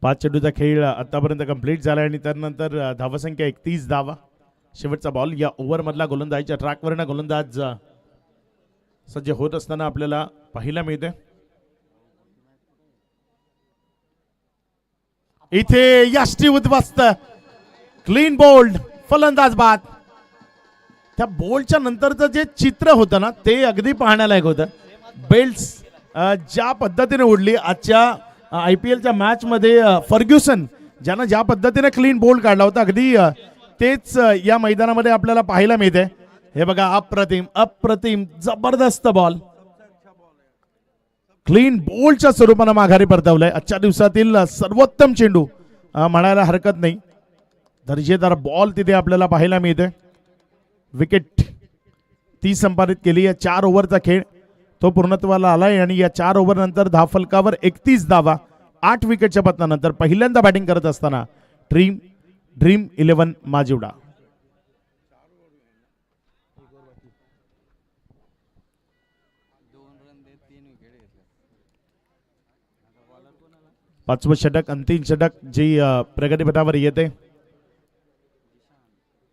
पाच चेंडूचा खेळ आतापर्यंत कंप्लीट झाला आणि त्यानंतर धावसंख्या 31 धावा. शेवटचा बॉल. या ओव्हरमधला गोलंदाजीच्या ट्रॅकवरनं गोलंदाज सज्ज होत असताना आपल्याला पाहायला मिळते. इथे यष्टी उद्ध्वस्त. Clean bowled. फलंदाज बाद. त्या बोल्डच्या नंतरचं जे चित्र होतं ना ते अगदी पाहण्यालायक होतं. बेल्ट्स ज्या पद्धतीने उडली आजच्या IPLच्या मॅच मध्ये फर्ग्युसन ज्यानं ज्या पद्धतीने क्लीन बोल्ड काढला होता अगदी तेच या मैदानामध्ये आपल्याला पाहायला मिळते. हे बघा, अप्रतिम जबरदस्त बॉल क्लीन बोल्डच्या स्वरूपानं माघारी परतवलाय. आजच्या दिवसातील सर्वोत्तम चेंडू म्हणायला हरकत नाही. दर्जेदार बॉल तिथे आपल्याला पाहायला मिळते. विकेट ती संपादित केली. या 4 ओव्हरचा खेळ तो पूर्णत्वाला आलाय आणि या 4 ओव्हर नंतर धावफलकावर 31 धावा. 8 विकेटच्या पतनानंतर पहिल्यांदा बॅटिंग करत असताना ड्रीम 11 माजिवडा. पाचवं षटक, अंतिम षटक जी प्रगतीपथावर येते.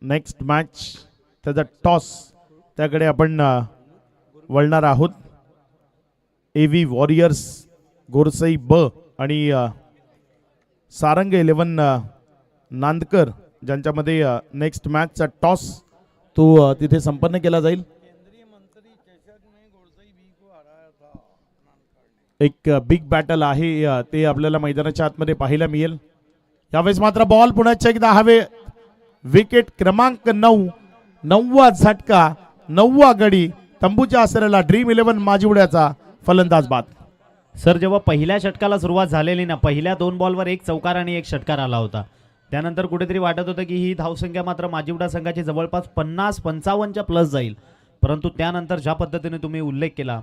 नेक्स्ट मॅच त्याचा टॉस त्याकडे आपण वळणार आहोत. AV वॉरियर्स गोरसई ब आणि सारंग 11 नांदकर ज्यांच्यामध्ये नेक्स्ट मॅचचा टॉस तो तिथे संपन्न केला जाईल. एक बिग बॅटल आहे ते आपल्याला मैदानाच्या आतमध्ये पाहायला मिळेल. यावेळेस मात्र बॉल पुन्हा एकदा हवे. विकेट क्रमांक 9. 9वा झटका, 9वा गडी. तंबूच्या आसऱ्याला ड्रीम 11 माजिवड्याचा फलंदाज बाद. सर, जेव्हा पहिल्या षटकाला सुरुवात झालेली ना, पहिल्या 2 बॉलवर 1 चौकार आणि 1 षटकार आला होता. त्यानंतर कुठेतरी वाटत होतं की ही धावसंख्या मात्र माजिवडा संघाची जवळपास 50-55च्या प्लस जाईल. परंतु त्यानंतर ज्या पद्धतीने तुम्ही उल्लेख केला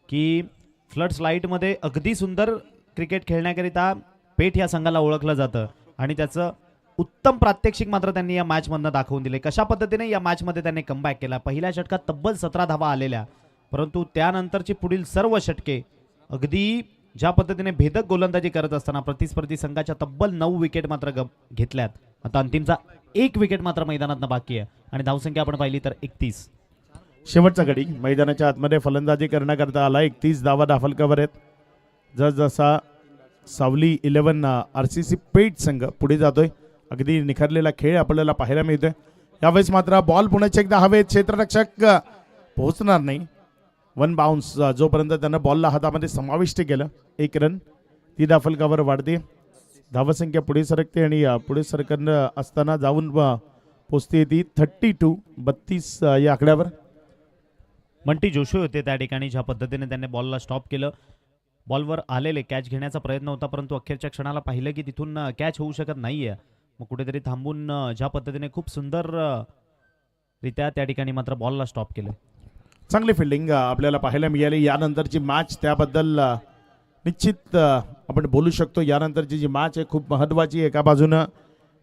की फ्लड स्लाईटमध्ये अगदी सुंदर क्रिकेट खेळण्याकरिता पेठ या संघाला ओळखलं जातं आणि त्याचं उत्तम प्रात्यक्षिक मात्र त्यांनी या मॅचमधनं दाखवून दिले. कशा पद्धतीने या मॅचमध्ये त्यांनी कमबॅक केला. पहिल्या षटकात तब्बल 17 धावा आलेल्या, परंतु त्यानंतरची पुढील सर्व षटके अगदी ज्या पद्धतीने भेदक गोलंदाजी करत असताना प्रतिस्पर्धी संघाच्या तब्बल 9 विकेट मात्र घेतल्यात. आता अंतिमचा एक विकेट मात्र मैदानात बाकी आहे आणि धावसंख्या आपण पाहिली तर 31. शेवटचा गडी मैदानाच्या आतमध्ये फलंदाजी करण्याकरता आला. 31 धावा दाफलकावर आहेत. जसजसा सावली 11 RCC पेठ संघ पुढे जातोय, अगदी निखरलेला खेळ आपल्याला पाहायला मिळतोय. यावेळेस मात्र बॉल पुण्याच्या एकदा हवेत, क्षेत्ररक्षक पोहोचणार नाही. वन बाउन्स जोपर्यंत त्यानं बॉलला हातामध्ये समाविष्ट केलं, 1 रन. ती दाफलकावर वाढते, धावसंख्या पुढे सरकते आणि पुढे सरकणं असताना जाऊन पोचते ती 32 या आकड्यावर. मंटी जोशी होते त्या ठिकाणी. ज्या पद्धतीने त्यांनी बॉलला स्टॉप केलं, बॉलवर आलेले कॅच घेण्याचा प्रयत्न होता, परंतु अखेरच्या क्षणाला पाहिलं की तिथून कॅच होऊ शकत नाहीये. मग कुठेतरी थांबून ज्या पद्धतीने खूप सुंदर रित्या त्या ठिकाणी मात्र बॉलला स्टॉप केलं. चांगली फिल्डिंग आपल्याला पाहायला मिळाली. यानंतरची मॅच त्याबद्दल निश्चित आपण बोलू शकतो. यानंतरची जी मॅच आहे खूप महत्त्वाची आहे. एका बाजूनं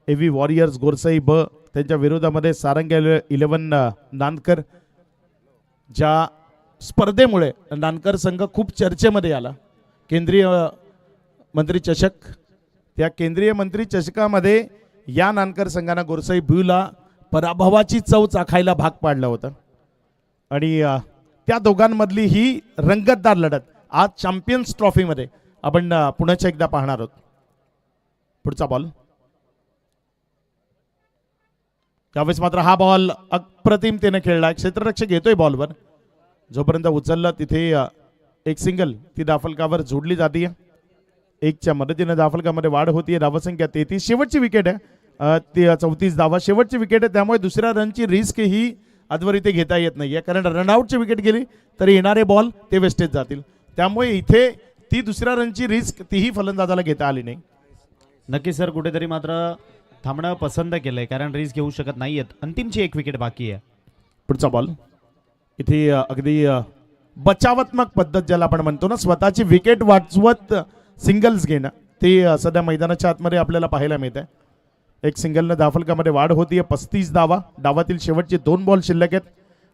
AV वॉरियर्स गोरसाई ब त्यांच्या विरोधामध्ये सारंग 11 नांदकर. ज्या स्पर्धेमुळे नांदकर संघ खूप चर्चेमध्ये आला, केंद्रीय मंत्री चषक. त्या केंद्रीय मंत्री चषकामध्ये या नांदकर संघानं गोरसाई ब्यूला पराभवाची चव चाखायला भाग पाडलं होतं आणि त्या दोघांमधली ही रंगतदार लढत आज चॅम्पियन्स ट्रॉफीमध्ये आपण पुण्याच्या एकदा पाहणार आहोत. पुढचा बॉल. त्यावेळेस मात्र हा बॉल अप्रतिमतेने खेळला. क्षेत्ररक्षक येतोय बॉलवर, जोपर्यंत उचललं तिथे एक सिंगल ती दाफलकावर जोडली जाते. 1च्या मदतीने दाफलकामध्ये वाढ होतीये. धावसंख्या 33. शेवटची विकेट आहे, ती 34 धावा शेवटची विकेट आहे. त्यामुळे दुसऱ्या रनची रिस्क ही आजवर इथे घेता येत नाहीये, कारण रनआउटची विकेट गेली तर येणारे बॉल ते वेस्टेज जातील. त्यामुळे इथे ती दुसऱ्या रनची रिस्क तीही फलंदाजाला घेता आली नाही. नक्की सर, कुठेतरी मात्र थांबणं पसंत केलंय, कारण रिस्क घेऊ शकत नाहीयेत. अंतिमची 1 विकेट बाकी आहे. पुढचा बॉल. इथे अगदी बचावात्मक पद्धत ज्याला आपण म्हणतो ना, स्वतःची विकेट वाचवत सिंगल्स घेणं, ते सध्या मैदानाच्या आतमध्ये आपल्याला पाहायला मिळत आहे. एक सिंगलनं दाफलकामध्ये वाढ होतीये. 35 धावा. डावातील शेवटचे 2 बॉल शिल्लक आहेत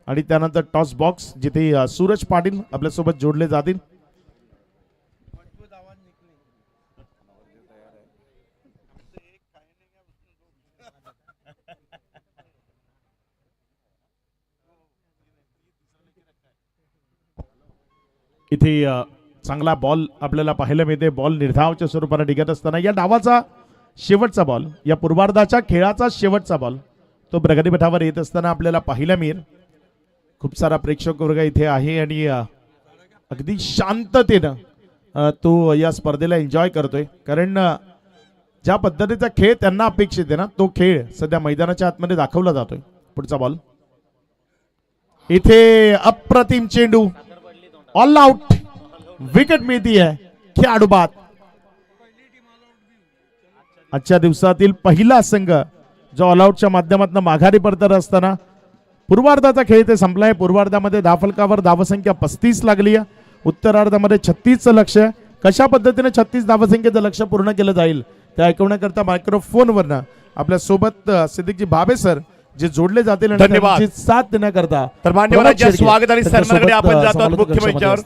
आणि त्यानंतर टॉस बॉक्स, जिथे सूरज पाटील आपल्यासोबत जोडले जातील. इथे चांगला बॉल आपल्याला पाहायला मिळते. बॉल निर्धावाच्या स्वरूपाने निघत असताना या डावाचा शेवटचा बॉल, या पूर्वार्धाच्या खेळाचा शेवटचा बॉल, तो प्रगतीपथावर येत असताना आपल्याला पाहायला मिळेल. खूप सारा प्रेक्षक वर्ग इथे आहे आणि अगदी शांततेनं तो या स्पर्धेला एन्जॉय करतोय, कारण ज्या पद्धतीचा खेळ त्यांना अपेक्षित आहे ना, तो खेळ सध्या मैदानाच्या आतमध्ये दाखवला जातोय. पुढचा बॉल. इथे अप्रतिम चेंडू, ऑल आउट, विकेट मिळती आहे. खेळाडू बाद. आजच्या दिवसातील पहिला संघ जो ऑलआउटच्या माध्यमातून माघारी परतत असताना पूर्वार्धाचा खेळ ते संपलाय. पूर्वार्धामध्ये धावफलकावर धावसंख्या 35 लागली आहे. उत्तरार्धामध्ये 36चं लक्ष. कशा पद्धतीने 36 धावसंख्येचं लक्ष पूर्ण केलं जाईल ते ऐकवण्याकरता मायक्रोफोनवरनं आपल्या सोबत सिद्दीकजी भाबे सर जे जोडले जातील आणि धन्यवाद. त्यांची साथ देण्याकरता तर मान्यवरांच्या स्वागत आणि सन्मानाकडे आपण जातो मुख्य मंचावर.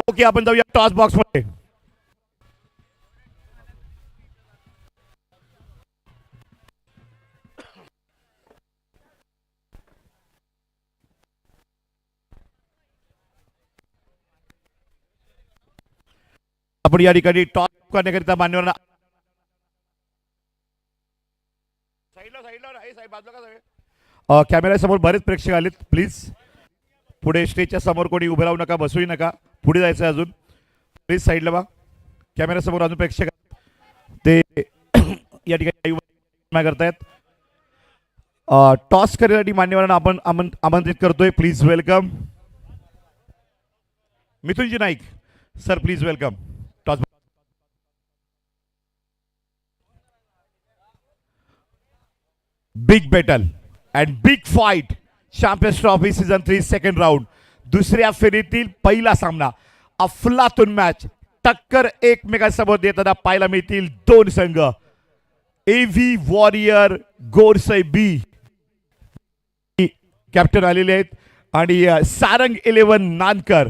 ओके, आपण जाऊया टॉस बॉक्स मध्ये. आपण या ठिकाणी टॉस करण्याकरिता मान्यवरांना कॅमेरा समोर बरेच प्रेक्षक आलेत. प्लीज पुढे स्टेजच्या समोर कोणी उभे राहू नका, बसूही नका. पुढे जायचं आहे अजून. प्लीज साईडला बा. कॅमेरा समोर अजून प्रेक्षक ते या ठिकाणी करतायत. टॉस करण्यासाठी मान्यवरांना आपण आमंत्रित करतोय. Please welcome. Mithunji Naik sir, please welcome. Toss big battle and big fight. Champions trophy season 3 second round. दुसऱ्या फेरीतील पहिला सामना. अफलातून मॅच. टक्कर एकमेकांसमोर देताना पाहायला मिळतील 2 संघ. AV वॉरियर गोरसई बी कॅप्टन आलेले आहेत आणि सारंग 11 नानकर.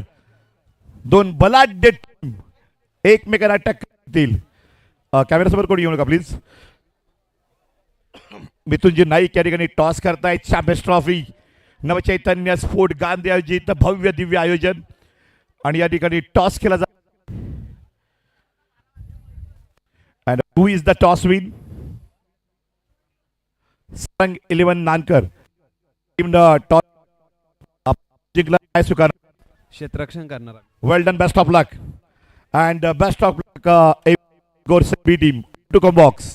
2 बलाढ्य टीम एकमेकांना टक्कर देतील. कॅमेरासमोर कोणी येऊ नका प्लीज. मिथुनजी नाईक या ठिकाणी टॉस करतायत. चॅम्पियन्स ट्रॉफी नवचैतन्य स्फोट गांधी आयोजित भव्य दिव्य आयोजन आणि या ठिकाणी टॉस केला जातो. And who is the toss win? Sarang 11 Nankar. Team toss जिंकला आहे स्वीकार. क्षेत्ररक्षण करणार. Well done, best of luck. And best of luck Gorse B team to come box.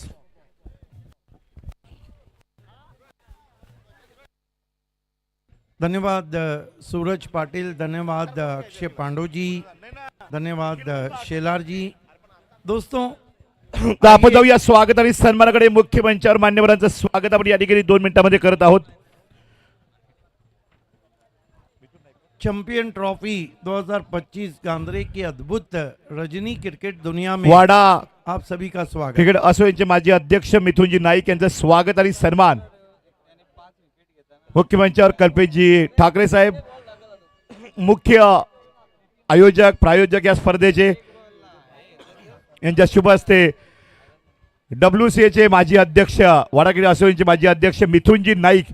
धन्यवाद सूरज पाटिल, धन्यवाद अक्षय पांडू जी, धन्यवाद शेलार जी. दोस्तों तर आपण जाऊया स्वागत आणि सन्मानाकडे. मुख्य मंचावर मान्यवरांचं स्वागत आपण या ठिकाणी 2 मिनिटांमध्ये करत आहोत. चैंपियन ट्रॉफी 2025 गांधरे की अद्भुत रजनी क्रिकेट दुनिया में वाडा आप सभी का स्वागत. क्रिकेट असोसिएशनचे माजी अध्यक्ष मिथुनजी नाईक यांचं स्वागत आणि सन्मान. मुख्य मंचावर कल्पेशजी ठाकरे साहेब, मुख्य आयोजक प्रायोजक या स्पर्धेचे, यांच्या शुभ हस्ते WCA चे माजी अध्यक्ष, वाडा क्रिकेट असोसिएशनचे माजी अध्यक्ष मिथुनजी नाईक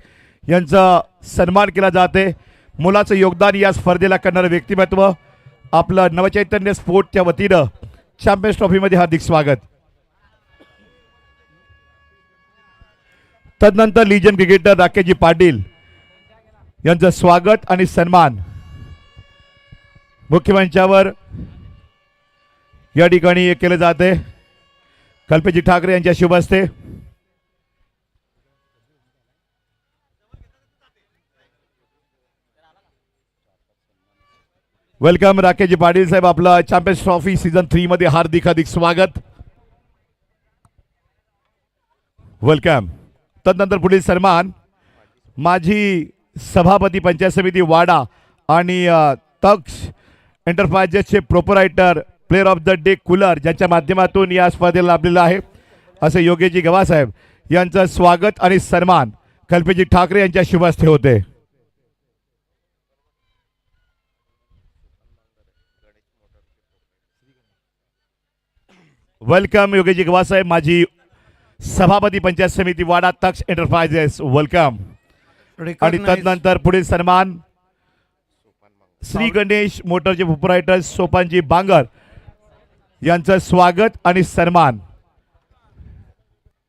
यांचा सन्मान केला जाते. मुलाचं योगदान या स्पर्धेला करणारं व्यक्तिमत्व आपलं नवचैतन्य स्पोर्टच्या वतीनं चॅम्पियन्स ट्रॉफीमध्ये हार्दिक स्वागत. तदनंतर लीजन क्रिकेटर राकेशजी पाटील यांचं स्वागत आणि सन्मान. मुख्य मंचावर या ठिकाणी हे केले जाते. कल्पेशजी ठाकरे यांच्या शुभ हस्ते. वेलकम राकेशजी पाटील साहेब, आपलं चॅम्पियन्स ट्रॉफी सीझन 3 मध्ये हार्दिक स्वागत. वेलकम. तदनंतर पुढील सन्मान माजी सभापती पंचायत समिती वाडा आणि तक्ष एंटरप्राइजेसचे proprietor player of the day cooler, ज्यांच्या माध्यमातून या स्पर्धेला लाभलेला आहे असे योगेशजी गवासाहेब यांचं स्वागत आणि सन्मान कल्पेशजी ठाकरे यांच्या शुभ हस्ते होते. वेलकम योगेशजी गवासाहेब, माजी सभापती पंचायत समिती वाडा तक्ष एंटरप्राइजेस, वेलकम. आणि तदनंतर पुढील सन्मान श्री गणेश मोटरचे प्रोपरायटर सोपानजी बांगर यांचं स्वागत आणि सन्मान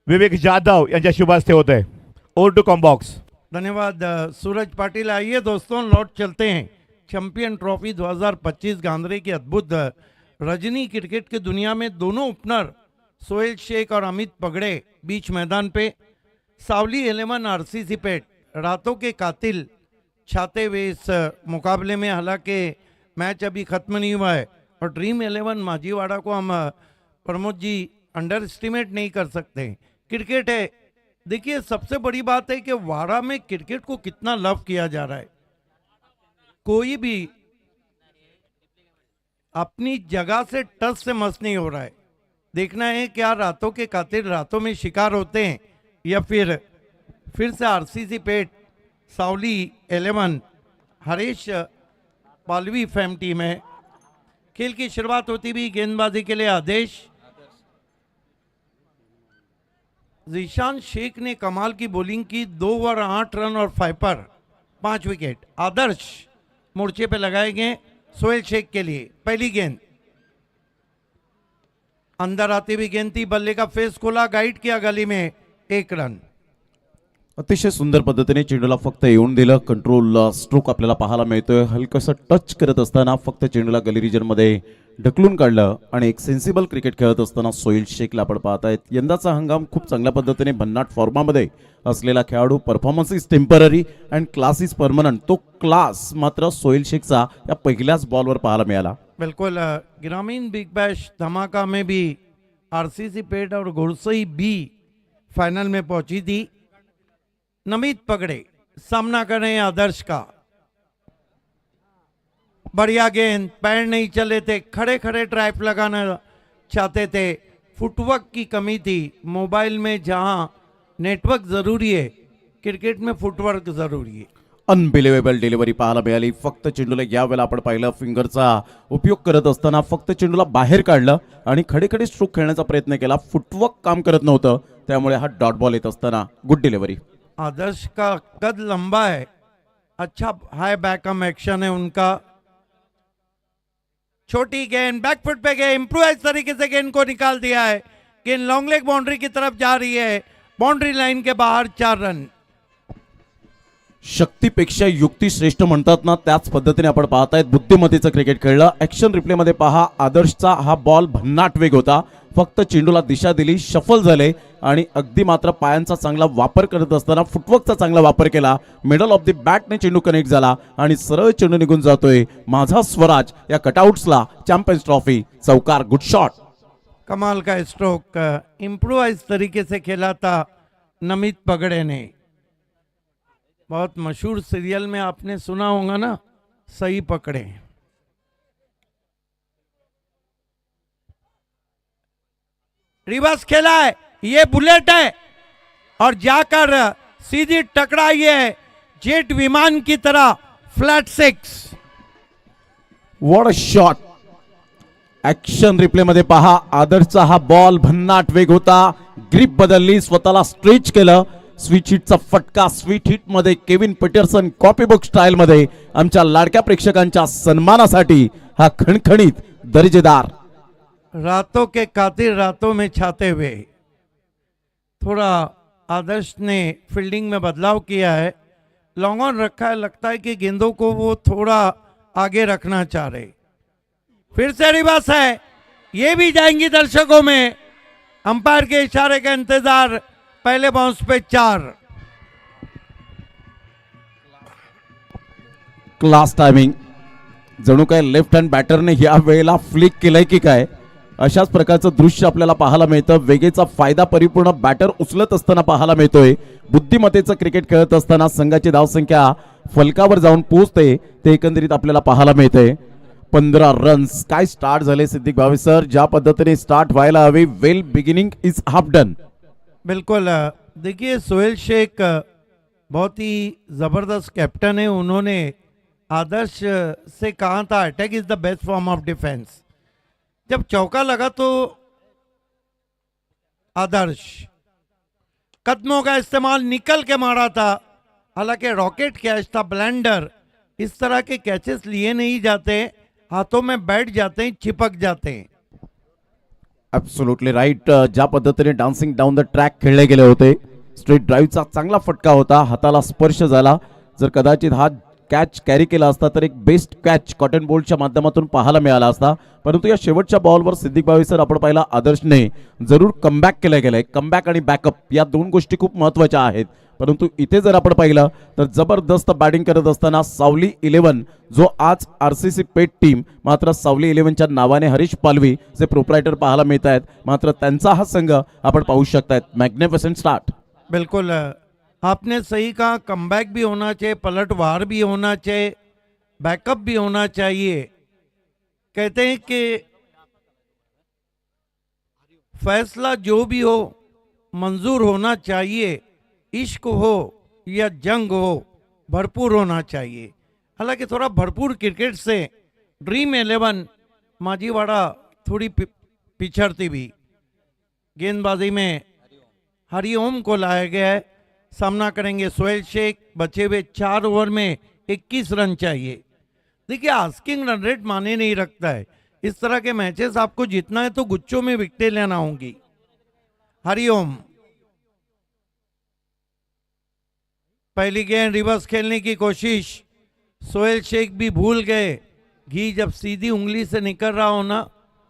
विवेक जाधव यांच्या शुभ हस्ते होते. Over to commbox. धन्यवाद सूरज पाटिल. आइए दोस्तों लौट चलते हैं. चैंपियन ट्रॉफी 2025 गांधरे की अद्भुत रजनी क्रिकेट की दुनिया में दोनों ओपनर सोहेल शेख और अमित पगड़े बीच मैदान पे. सावली 11 RCC पेट रातों के कातिल छाते हुए इस मुकाबले में. हालांकि मैच अभी खत्म नहीं हुआ है और ड्रीम 11 माजीवाड़ा को हम प्रमोद जी अंडर एस्टिमेट नहीं कर सकते. क्रिकेट है. देखिए सबसे बड़ी बात है कि वाड़ा में क्रिकेट को कितना लव किया जा रहा है. कोई भी अपनी जगह से टच से मस नहीं हो रहा है. देखना है क्या रातों के कातिल रातों में शिकार होते हैं या फिर से RCC पेट सावली 11 हरीश पालवी फैम टीम है. खेल की शुरुआत होती भी गेंदबाजी के लिए आदेश. जीशान शेख ने कमाल की बॉलिंग की. 2 ओवर 8 रन और 5 पर 5 विकेट. आदर्श मोर्चे पे लगाए गए सोहेल शेख के लिए. पहली गेंद अंदर आती हुई गेंद थी. बल्ले का फेस खोला, गाइड किया गली में. 1 रन. अतिशय सुंदर पद्धतीने चेंडूला फक्त येऊन दिलं. कंट्रोल स्ट्रोक आपल्याला पाहायला मिळतोय. हलकंसं टच करत असताना फक्त चेंडूला गली रिजनमध्ये ढकलून काढलं आणि एक सेन्सिबल क्रिकेट खेळत असताना सोहेल शेखला आपण पाहतायत. यंदाचा हंगाम खूप चांगल्या पद्धतीने भन्नाट फॉर्मामध्ये असलेला खेळाडू. Performance is temporary and class is permanent. तो क्लास मात्र सोहेल शेखचा या पहिल्याच बॉलवर पाहायला मिळाला. बिल्कुल. ग्रामीण बिग बैश धमाका में भी RCC पेट और घोड़सई बी फाइनल में पहुंची थी. नमित पगड़े सामना कर रहे हैं आदर्श का. बढ़िया गेंद. पैर नहीं चले थे, खड़े खड़े ड्राइव लगाना चाहते थे. फुटवर्क की कमी थी. मोबाइल में जहां नेटवर्क जरूरी है क्रिकेट में फुटवर्क जरूरी है. अनबिलिव्हेबल डिलिव्हरी पाहायला मिळाली. फक्त चेंडूला यावेळेला आपण पाहिलं फिंगरचा उपयोग करत असताना फक्त चेंडूला बाहेर काढलं आणि खडे स्ट्रोक खेळण्याचा प्रयत्न केला. फुटवर्क काम करत नव्हतं, त्यामुळे हा डॉट बॉल येत असताना गुड डिलिव्हरी. आदर्श का कद लंबा है, अच्छा हाई बैकअम एक्शन है उनका. छोटी गेंद बैकफुट पे गए, इंप्रूवाइज तरीके से गेंद को निकाल दिया है. गेंद लॉन्ग लेग बाउंड्री की तरफ जा रही है. बाउंड्री लाइन के बाहर 4 रन. शक्तीपेक्षा युक्ती श्रेष्ठ म्हणतात ना, त्याच पद्धतीने आपण पाहतायत बुद्धिमत्तेचं क्रिकेट खेळलं. ऍक्शन रिप्ले मध्ये पहा, आदर्शचा हा बॉल भन्नाट वेग होता. फक्त चेंडूला दिशा दिली, शफल झाले आणि अगदी मात्र पायांचा चांगला वापर करत असताना फुटवर्कचा चांगला वापर केला. मिडल ऑफ द बॅटने चेंडू कनेक्ट झाला आणि सरळ चेंडू निघून जातोय. माझा स्वराज या कटआउट्सला चॅम्पियन्स ट्रॉफी. चौकार, गुड शॉट. कमाल का स्ट्रोक इम्प्रोवाइज तरीके से खेला था नमित पगड़े ने. बहुत मशहूर सीरियल में आपने सुना होगा ना, सही पकड़े. रिवर्स खेला है, ये बुलेट है और जाकर सीधी टकराई है जेट विमान की तरह. Flat 6. What a shot. Action replay मध्ये पहा, आदर्शचा हा बॉल भन्नाट वेग होता. ग्रिप बदलली, स्वतःला स्ट्रेच केलं. स्विच हिटचा फटका. स्वीट हिट मध्ये केविन पीटरसन कॉपीबुक स्टाईल मध्ये आमच्या लाडक्या प्रेक्षकांच्या सन्मानासाठी हा खणखणीत दर्जेदार. रातों के कातिल रातों में छाते हुए. थोड़ा आदर्श ने फील्डिंग में बदलाव किया है. लॉन्ग ऑन रखा है, लगता है कि गेंदों को वो थोड़ा आगे रखना चाह रहे. फिर से रिवर्स है, ये भी जाएंगी दर्शकों में. अंपायर के इशारे का इंतजार. पहले बाउंस पे 4. Class timing. जणू काय लेफ्ट हँड बॅटरने या वेळेला फ्लिक केलंय की काय, अशाच प्रकारचं दृश्य आपल्याला पाहायला मिळतं. वेगेचा फायदा परिपूर्ण बॅटर उचलत असताना पाहायला मिळतोय. बुद्धिमत्तेचं क्रिकेट खेळत असताना संघाची धावसंख्या फलकावर जाऊन पोहोचते, ते एकंदरीत आपल्याला पाहायला मिळते. 15 रन्स. काय स्टार्ट झाले सिद्दीक भावे सर, ज्या पद्धतीने स्टार्ट व्हायला हवी. वेल बिगिनिंग इज हाफ डन. बिल्कुल. देखिए सोहेल शेख बहुत ही ज़बरदस्त कैप्टन है. उन्होंने आदर्श से कहा था attack is the best form of defence. जब चौका लगा तो आदर्श कदमों का इस्तेमाल निकल के मारा था. हालांकि रॉकेट कैच था, ब्लेंडर. इस तरह के कैचेस लिए नहीं जाते, हाथों में बैठ जाते हैं, चिपक जाते हैं. Absolutely right. ज्या पद्धतीने डान्सिंग डाऊन द ट्रॅक खेळले गेले होते, स्ट्रेट ड्राईव्हचा चांगला फटका होता, हाताला स्पर्श झाला. जर कदाचित हा कॅच कॅरी केला असता तर एक बेस्ट कॅच कॉटन बोल्टच्या माध्यमातून पाहायला मिळाला असता. परंतु या शेवटच्या बॉलवर सिद्दीक भावे सर आपण पाहिला आदर्शने जरूर कमबॅक केलं गेलंय. कमबॅक आणि बॅकअप या दोन गोष्टी खूप महत्त्वाच्या आहेत. परंतु इथे जर आपण पाहिलं तर जबरदस्त बॅटिंग करत असताना सावली 11 जो आज RCC पेट टीम, मात्र सावली 11च्या नावाने हरीश पालवी जे प्रोप्रायटर पाहायला मिळत आहेत. मात्र त्यांचा हा संघ आपण पाहू शकतायत. Magnificent start. बिल्कुल आपने सही कहा. कमबैक भी होना चाहिए, पलटवार भी होना चाहिए, बैकअप भी होना चाहिए. कहते हैं कि फैसला जो भी हो मंजूर होना चाहिए. इश्क हो या जंग हो, भरपूर होना चाहिए. हालांकि थोड़ा भरपूर क्रिकेट से ड्रीम 11 माझीवाड़ा थोड़ी पिछड़ती भी. गेंदबाजी में हरिओम को लाया गया है. सामना करेंगे सोहेल शेख. बचे हुए 4 ओवर में 21 रन चाहिए. देखिए आस्किंग रन रेट माने नहीं रखता है. इस तरह के मैचेस आपको जीतना है तो गुच्छों में विकेटें लेना होंगी. हरिओम पहली गेंद रिवर्स खेलने की कोशिश. सोहेल शेख भी भूल गए, घी जब सीधी उंगली से निकल रहा हो ना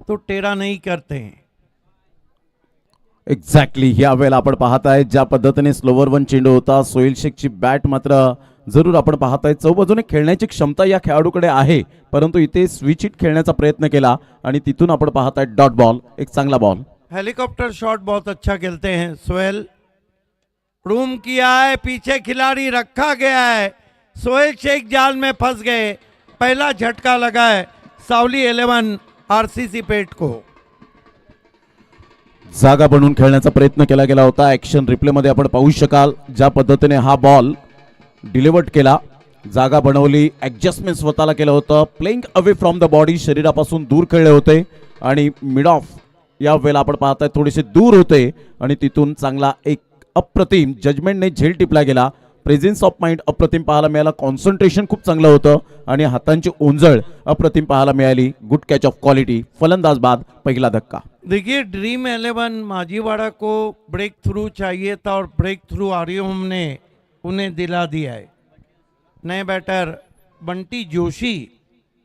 तो टेढ़ा नहीं करते हैं. एक्झॅक्टली. या वेळेला आपण पाहताय ज्या पद्धतीने स्लोवर वन चेंडू होता. सोहेल शेखची बॅट मात्र जरूर आपण पाहताय चौबाजूने खेळण्याची क्षमता या खेळाडूकडे आहे, परंतु इथे स्विच हिट खेळण्याचा प्रयत्न केला आणि तिथून आपण पाहताय डॉट बॉल. एक चांगला बॉल. हेलीकॉप्टर शॉट बहुत अच्छा खेलते हैं सोहेल. रूम किया है, पीछे खिलाड़ी रखा गया है. सोहेल शेख जाल में फंस गए. पहला झटका लगा है सावली 11 RCC पेट को. जागा बनवून खेळण्याचा प्रयत्न केला गेला होता. ऍक्शन रिप्ले मध्ये आपण पाहू शकाल ज्या पद्धतीने हा बॉल डिलिव्हर्ड केला जागा बनवली, ऍडजस्टमेंट स्वतःला केलं होतं, playing away from the body, शरीरापासून दूर खेळले होते आणि मिड ऑफ या वेळेला आपण पाहताय थोडेसे दूर होते आणि तिथून चांगला एक अप्रतिम जजमेंटने झेल टिपला गेला. प्रेझेन्स ऑफ माइंड अप्रतिम पाहायला मिळाला, कॉन्सन्ट्रेशन खूप चांगलं होतं आणि हातांची ओंजळ अप्रतिम पाहायला मिळाली. गुड कॅच ऑफ क्वालिटी, फलंदाज बाद, पहिला धक्का. देखिए ड्रीम 11 माझीवाड़ा को ब्रेक थ्रू चाहिए था और ब्रेक थ्रू आर्यम ने उन्हें दिला दिया है. नए बैटर बंटी जोशी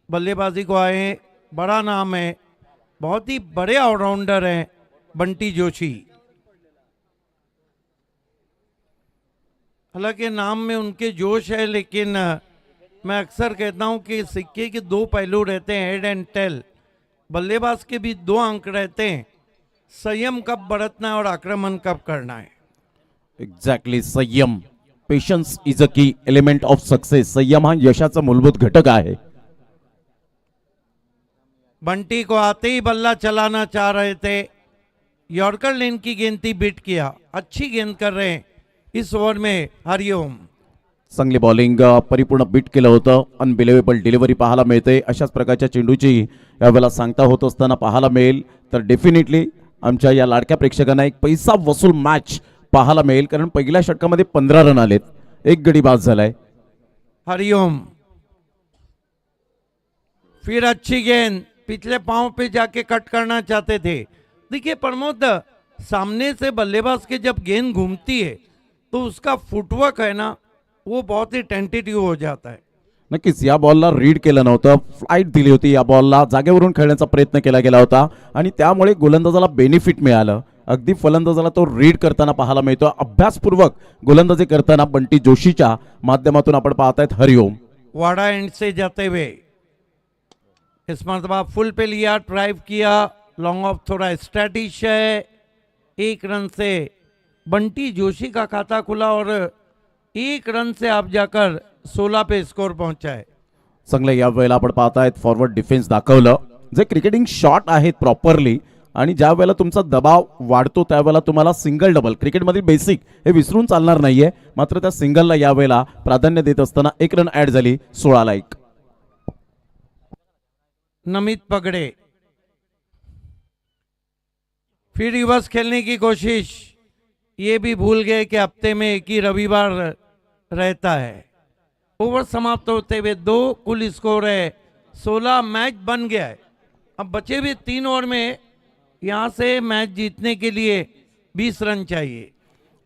बल्लेबाजी को आए, बड़ा नाम है, बहुत ही बड़े ऑलराउंडर हैं बंटी जोशी. हालांकि नाम में उनके जोश है, लेकिन मैं अक्सर कहता हूं कि सिक्के के दो पहलू रहते हैं, हेड एंड टेल. बल्लेबाज के भी दो अंक रहते हैं, संयम कब बरतना है और आक्रमण कब करना है. एक्झॅक्टली, संयम, पेशन्स इज अ की एलिमेंट ऑफ सक्सेस. संयम हा यशाचा मूलभूत घटक आहे. बंटी को आते ही बल्ला चलाना चाह रहे थे, यॉर्कर लेन की गेंद थी, बीट किया. अच्छी गेंद कर रहे हैं इस ओव्हर में हरिओम. चांगली बॉलिंग, परिपूर्ण बीट केलं होतं. अनबिलिव्हेबल डिलिव्हरी पाहायला मिळते. अशाच प्रकारच्या चेंडूची यावेळेला सांगता होत असताना पाहायला मिळेल तर डेफिनेटली आमच्या या लाडक्या प्रेक्षकांना एक पैसा वसूल मॅच पाहायला मिळेल, कारण पहिल्या षटकामध्ये 15 रन आलेत, एक गडी बाद झालाय. हरिओम फिर अच्छी गेंद, पिछले पांव पे जाके कट करना चाहते थे. देखिए प्रमोद, सामने से बल्लेबाज के जब गेंद घूमती है तो उसका फुटवर्क है ना, वो बहुत ही टेंटेटिव्ह हो जाता है. नक्कीच या बॉलला रीड केलं नव्हतं, फ्लाईट दिली होती या बॉलला, जागेवरून खेळण्याचा प्रयत्न केला गेला होता आणि त्यामुळे गोलंदाजाला बेनिफिट मिळालं. अगदी फलंदाजाला तो रीड करताना पाहायला मिळतो. अभ्यासपूर्वक गोलंदाजी करताना बंटी जोशीच्या माध्यमातून आपण पाहतायत हरिओम. वाड़ा एंड से जाते हुए इस मरतबा फुल पे लिया, ड्राइव किया, लॉन्ग ऑफ थोड़ा स्टैटिश है. 1 रन से बंटी जोशी का खाता खुला और 1 रन से आप जाकर 16 पे स्कोर पहुंचा है. चांगलं या वेळेला आपण पाहतायत फॉरवर्ड डिफेन्स दाखवलं, जे क्रिकेटिंग शॉट आहेत प्रॉपरली, आणि ज्या वेळेला तुमचा दबाव वाढतो त्यावेळेला तुम्हाला सिंगल डबल, क्रिकेटमधील बेसिक हे विसरून चालणार नाहीये. मात्र त्या सिंगलला या वेळेला प्राधान्य देत असताना 1 रन ऍड झाली, 16 ला 1. नमित पगड़े फिर रिवर्स खेलने की कोशिश, ये भी भूल गए कि हफ्ते में एक ही रविवार रहता है. ओवर समाप्त होते हुए 2 कुल स्कोर है 16. मैच बन गया है. अब बचे हुए 3 ओवर में यहाँ से मैच जीतने के लिए 20 रन चाहिए.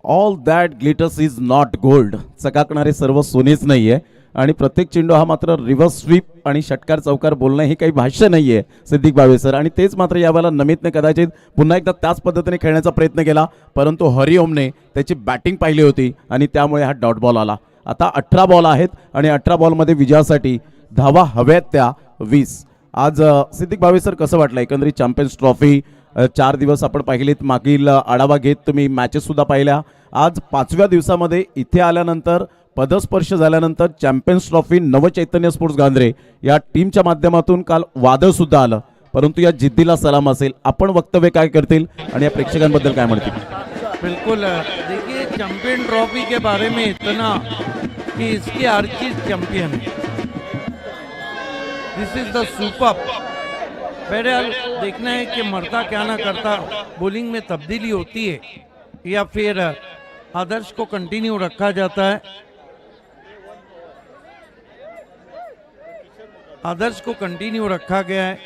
All that glitters is not gold. चकाकणारे सर्व सोनेच नाहीये आणि प्रत्येक चेंडू हा मात्र रिव्हर्स स्वीप आणि षटकार चौकार बोलणं हे काही भाष्य नाहीये सिद्दीक भावे सर. आणि तेच मात्र यावेळेला नमितने कदाचित पुन्हा एकदा त्याच पद्धतीने खेळण्याचा प्रयत्न केला, परंतु हरिओमने त्याची बॅटिंग पाहिली होती आणि त्यामुळे हा डॉट बॉल आला. आता 18 बॉल आहेत आणि 18 बॉलमध्ये विजयासाठी धावा हव्यात त्या 20. आज सिद्दीक भावे सर कसं वाटलं एकंदरीत चॅम्पियन्स ट्रॉफी? 4 दिवस आपण पाहिलेत, मागील आढावा घेत तुम्ही मॅचेस सुद्धा पाहिल्या. आज 5व्या दिवसामध्ये इथे आल्यानंतर पदस्पर्श झाल्यानंतर champions trophy Navchaitanya sports Gandhare या टीमच्या माध्यमातून काल वादळ सुद्धा आलं, परंतु या जिद्दीला सलाम असेल. आपण वक्तव्य काय करतील आणि या प्रेक्षकांबद्दल काय म्हणतील? बिल्कुल, देखिए चैंपियन ट्रॉफी के बारे में इतना कि इसकी हर चीज चैंपियन है. This is the super. बहरहाल देखना है कि मरता क्या ना करता, बॉलिंग में तब्दीली होती है या फिर आदर्श को कंटिन्यू रखा जाता है. आदर्श को कंटिन्यू रखा गया है.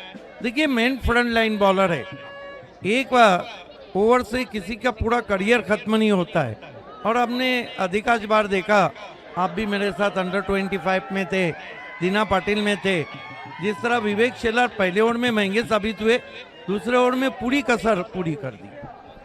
देखिए मेन फ्रंट लाइन बॉलर है, एक ओवर से किसी का पूरा करियर खत्म नहीं होता है. और हमने अधिकांश बार देखा, आप भी मेरे साथ अंडर 25 में थे, दीना पाटिल में थे, जिस तरह विवेक शेलार पहले ओवर में महंगे साबित हुए, दूसरे ओवर में पूरी कसर पूरी कर दी.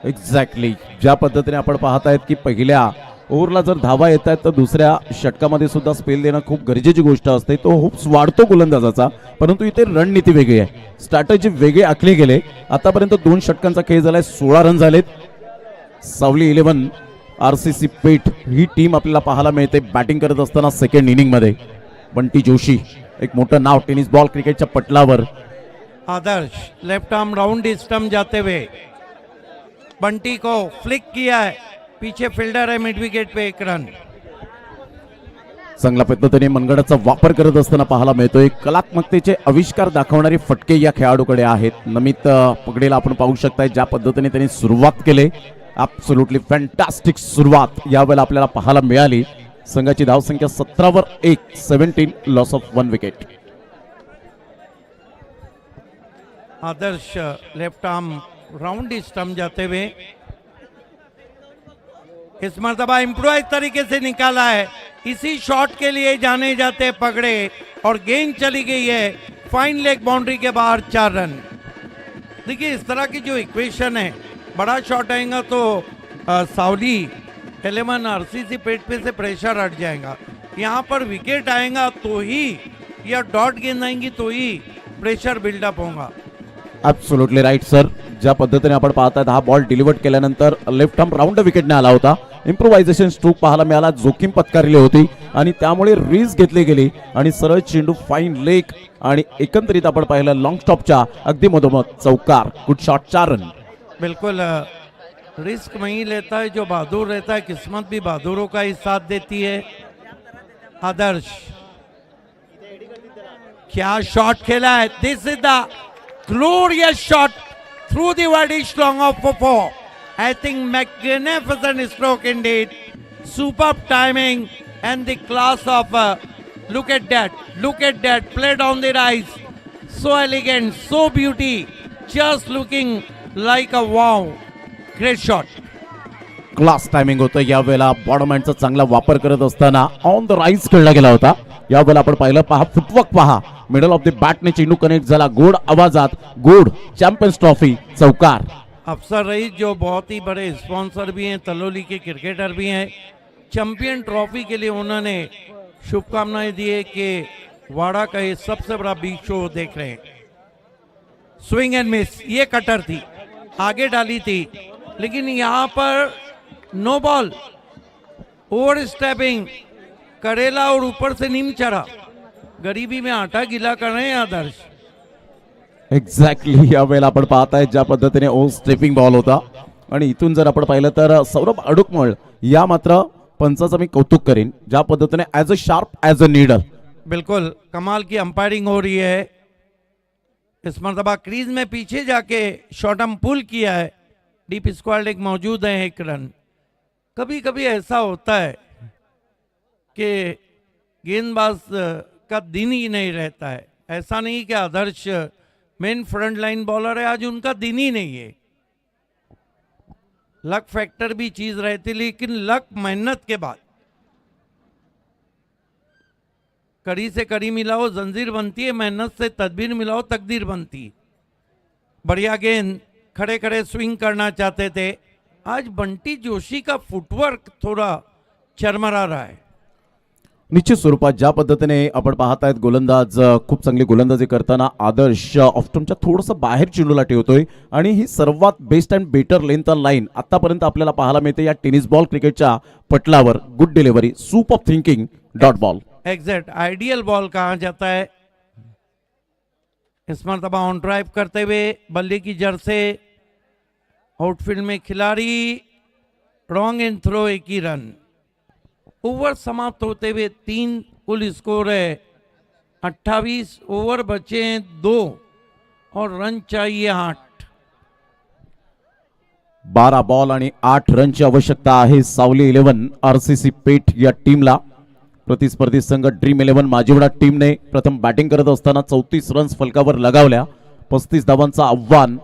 एक्झॅक्टली ज्या पद्धतीने आपण पाहतायत की पहिल्या ओव्हरला जर धावा येत आहेत तर दुसऱ्या षटकामध्ये सुद्धा स्पेल देणं खूप गरजेची गोष्ट असते. तो होप्स वाढतो गोलंदाजाचा, परंतु इथे रणनीती वेगळी आहे, स्ट्रॅटेजी वेगळे आखले गेले. आतापर्यंत 2 षटकांचा खेळ झालाय, 16 रन झालेत. सावली 11 RCC पेठ ही टीम आपल्याला पाहायला मिळते बॅटिंग करत असताना सेकंड इनिंग मध्ये. बंटी जोशी एक मोठं नाव टेनिस बॉल क्रिकेटच्या पटलावर. आदर्श लेफ्ट आर्म राउंड स्टंप जाते हुए बंटी को फ्लिक किया है, पीछे फील्डर है मिड विकेट पे, 1 रन. चांगल्या पद्धतीने मनगडाचा वापर करत असताना पाहायला मिळतोय. कलात्मकतेचे आविष्कार दाखवणारे फटके या खेळाडूकडे आहेत. नमित पगडेला आपण पाहू शकताय ज्या पद्धतीने त्यांनी सुरुवात केली. ॲब्सोल्युटली फॅन्टास्टिक सुरुवात यावेळेला आपल्याला पाहायला मिळाली. संघाची धावसंख्या 17 वर 1, 17 loss of 1 wicket. Adarsh left arm round stump जाते हुए इस मर्तबा इम्प्रोवाइज तरीके से निकाला है. इसी शॉट के लिए जाने जाते पकड़े और गेंद चली गई है फाइन लेग बाउंड्री के बाहर 4 रन. देखिए इस तरह की जो इक्वेशन है, बड़ा शॉट आएगा तो सावली 11 आरसीसी पेट पे से प्रेशर हट जाएगा. यहाँ पर विकेट आएगा तो ही या डॉट गेंद आएंगी तो ही प्रेशर बिल्डअप होगा. Absolutely right sir. ज्या पद्धतीने आपण पाहतायत हा बॉल डिलिव्हर्ड केल्यानंतर लेफ्ट आर्म राऊंड विकेटने आला होता. इम्प्रोव्हायझेशन स्ट्रोक पाहायला मिळाला, जोखीम पत्कारली होती आणि त्यामुळे रिस्क घेतली गेली आणि सरळ चेंडू फाईन लेग आणि एकंदरीत आपण पाहिलं लॉंग स्टॉपच्या अगदी मधोमध चौकार. Good shot, 4 run. बिल्कुल रिस्क वही लेता है जो बहादुर रहता है. किस्मत भी बहादुरों का ही साथ देती है. आदर्श क्या शॉट खेला है. This is the glorious shot through the Wadish long of 4. I think magnificent stroke indeed. Superb timing and the class of look at that play down the rise. So elegant, so beauty, just looking like a wow. Great shot. Class timing होतं यावेळेला. Bottom हँडचा चांगला वापर करत असताना on the rise खेळला गेला होता. यावेळेला आपण पाहिलं, पहा फुटवर्क पहा. मिडल ऑफ द बॅटने चेंडू कनेक्ट झाला. गोड आवाजात गोड चॅम्पियन्स ट्रॉफी चौकार. अफसर रईस जो बहुत ही बड़े स्पॉन्सर भी हैं, तलोली के क्रिकेटर भी हैं, चैंपियन ट्रॉफी के लिए उन्होंने शुभकामनाएं दी है कि वाड़ा का ये सबसे बड़ा बिग शो देख रहे हैं. स्विंग एंड मिस, ये कटर थी, आगे डाली थी, लेकिन यहाँ पर नो बॉल, ओवर स्टेपिंग करेला और ऊपर से नीम चढ़ा. गरीबी में आटा गीला कर रहे हैं आदर्श. एक्झॅक्टली यावेळेला आपण पाहताय ज्या पद्धतीने ओ स्टेपिंग बॉल होता. आणि इथून जर आपण पाहिलं तर सौरभ अडुकमळ या मात्र पंचाचं मी कौतुक करेन ज्या पद्धतीने as a sharp as a needle. बिल्कुल कमाल की अंपायरिंग हो रही है. इस मरतबा क्रीज में पीछे जाके शॉर्टम पुल किया है. डीप स्क्वायर लेग मौजूद है 1 रन. कभी कभी ऐसा होता है कि गेंदबाज का दिन ही नहीं रहता है. ऐसा नहीं कि आदर्श मेन फ्रंट लाइन बॉलर है, आज उनका दिन ही नहीं है. लक फैक्टर भी चीज रहती, लेकिन लक मेहनत के बाद कड़ी से कड़ी मिलाओ जंजीर बनती है, मेहनत से तदबीर मिलाओ तकदीर बनती. बढ़िया गेंद, खड़े खड़े स्विंग करना चाहते थे. आज बंटी जोशी का फुटवर्क थोड़ा चरमरा रहा है. निश्चित स्वरूपात ज्या पद्धतीने आपण पाहतायत गोलंदाज खूप चांगली गोलंदाजी करताना आदर्श ऑफ्टमच्या थोडंसं बाहेर चेंडूला ठेवतोय आणि ही सर्वात best and better length on line आतापर्यंत आपल्याला पाहायला मिळते या टेनिस बॉल क्रिकेटच्या पटलावर. Good delivery, super thinking, dot ball. Exact ideal ball कहा जाता है. इस मरतबा ऑन ड्राइव करते हुए बल्ले की जड़ से आउटफील्ड में खिलाड़ी, रॉन्ग एंड थ्रो, 1 ही रन. ओवर समाप्त होते हुए 3 कुल स्कोर है. 28 ओवर बचे हैं 2 और रन चाहिए 8. 12 बॉल आणि 8 रनची आवश्यकता आहे सावली 11 आरसीसी पेठ या टीमला. प्रतिस्पर्धी संघ ड्रीम 11 माजिवडा टीमने प्रथम बॅटिंग करत असताना 34 रन्स फलकावर लगावल्या. 35 धावांचं आव्हान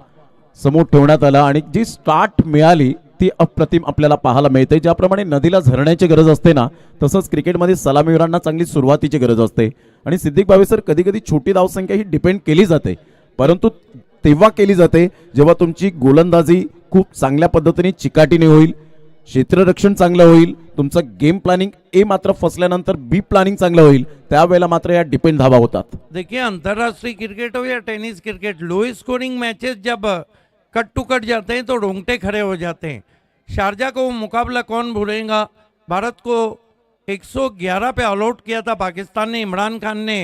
समोर ठेवण्यात आलं आणि जी स्टार्ट मिळाली ती अप्रतिम आपल्याला पाहायला मिळते. ज्याप्रमाणे नदीला झरण्याची गरज असते ना, तसंच क्रिकेटमध्ये सलामीवीरांना चांगली सुरुवातीची गरज असते. आणि सिद्दीक भावे सर, कधी कधी छोटी धावसंख्या ही डिपेंड केली जाते, परंतु तेव्हा केली जाते जेव्हा तुमची गोलंदाजी खूप चांगल्या पद्धतीने चिकाटीने होईल, क्षेत्ररक्षण चांगलं होईल, तुमचं गेम प्लॅनिंग ए मात्र फसल्यानंतर बी प्लॅनिंग चांगलं होईल, त्यावेळेला मात्र या डिपेंड धावा होतात. देखिए अंतर्राष्ट्रीय क्रिकेट हो या tennis cricket, low scoring matches जब कट टू कट जाते हैं तो रोंगटे खड़े हो जाते हैं. शारजा को वो मुकाबला कौन भूलेगा. भारत को 111 पे ऑल आउट किया था पाकिस्तान ने. इमरान खान ने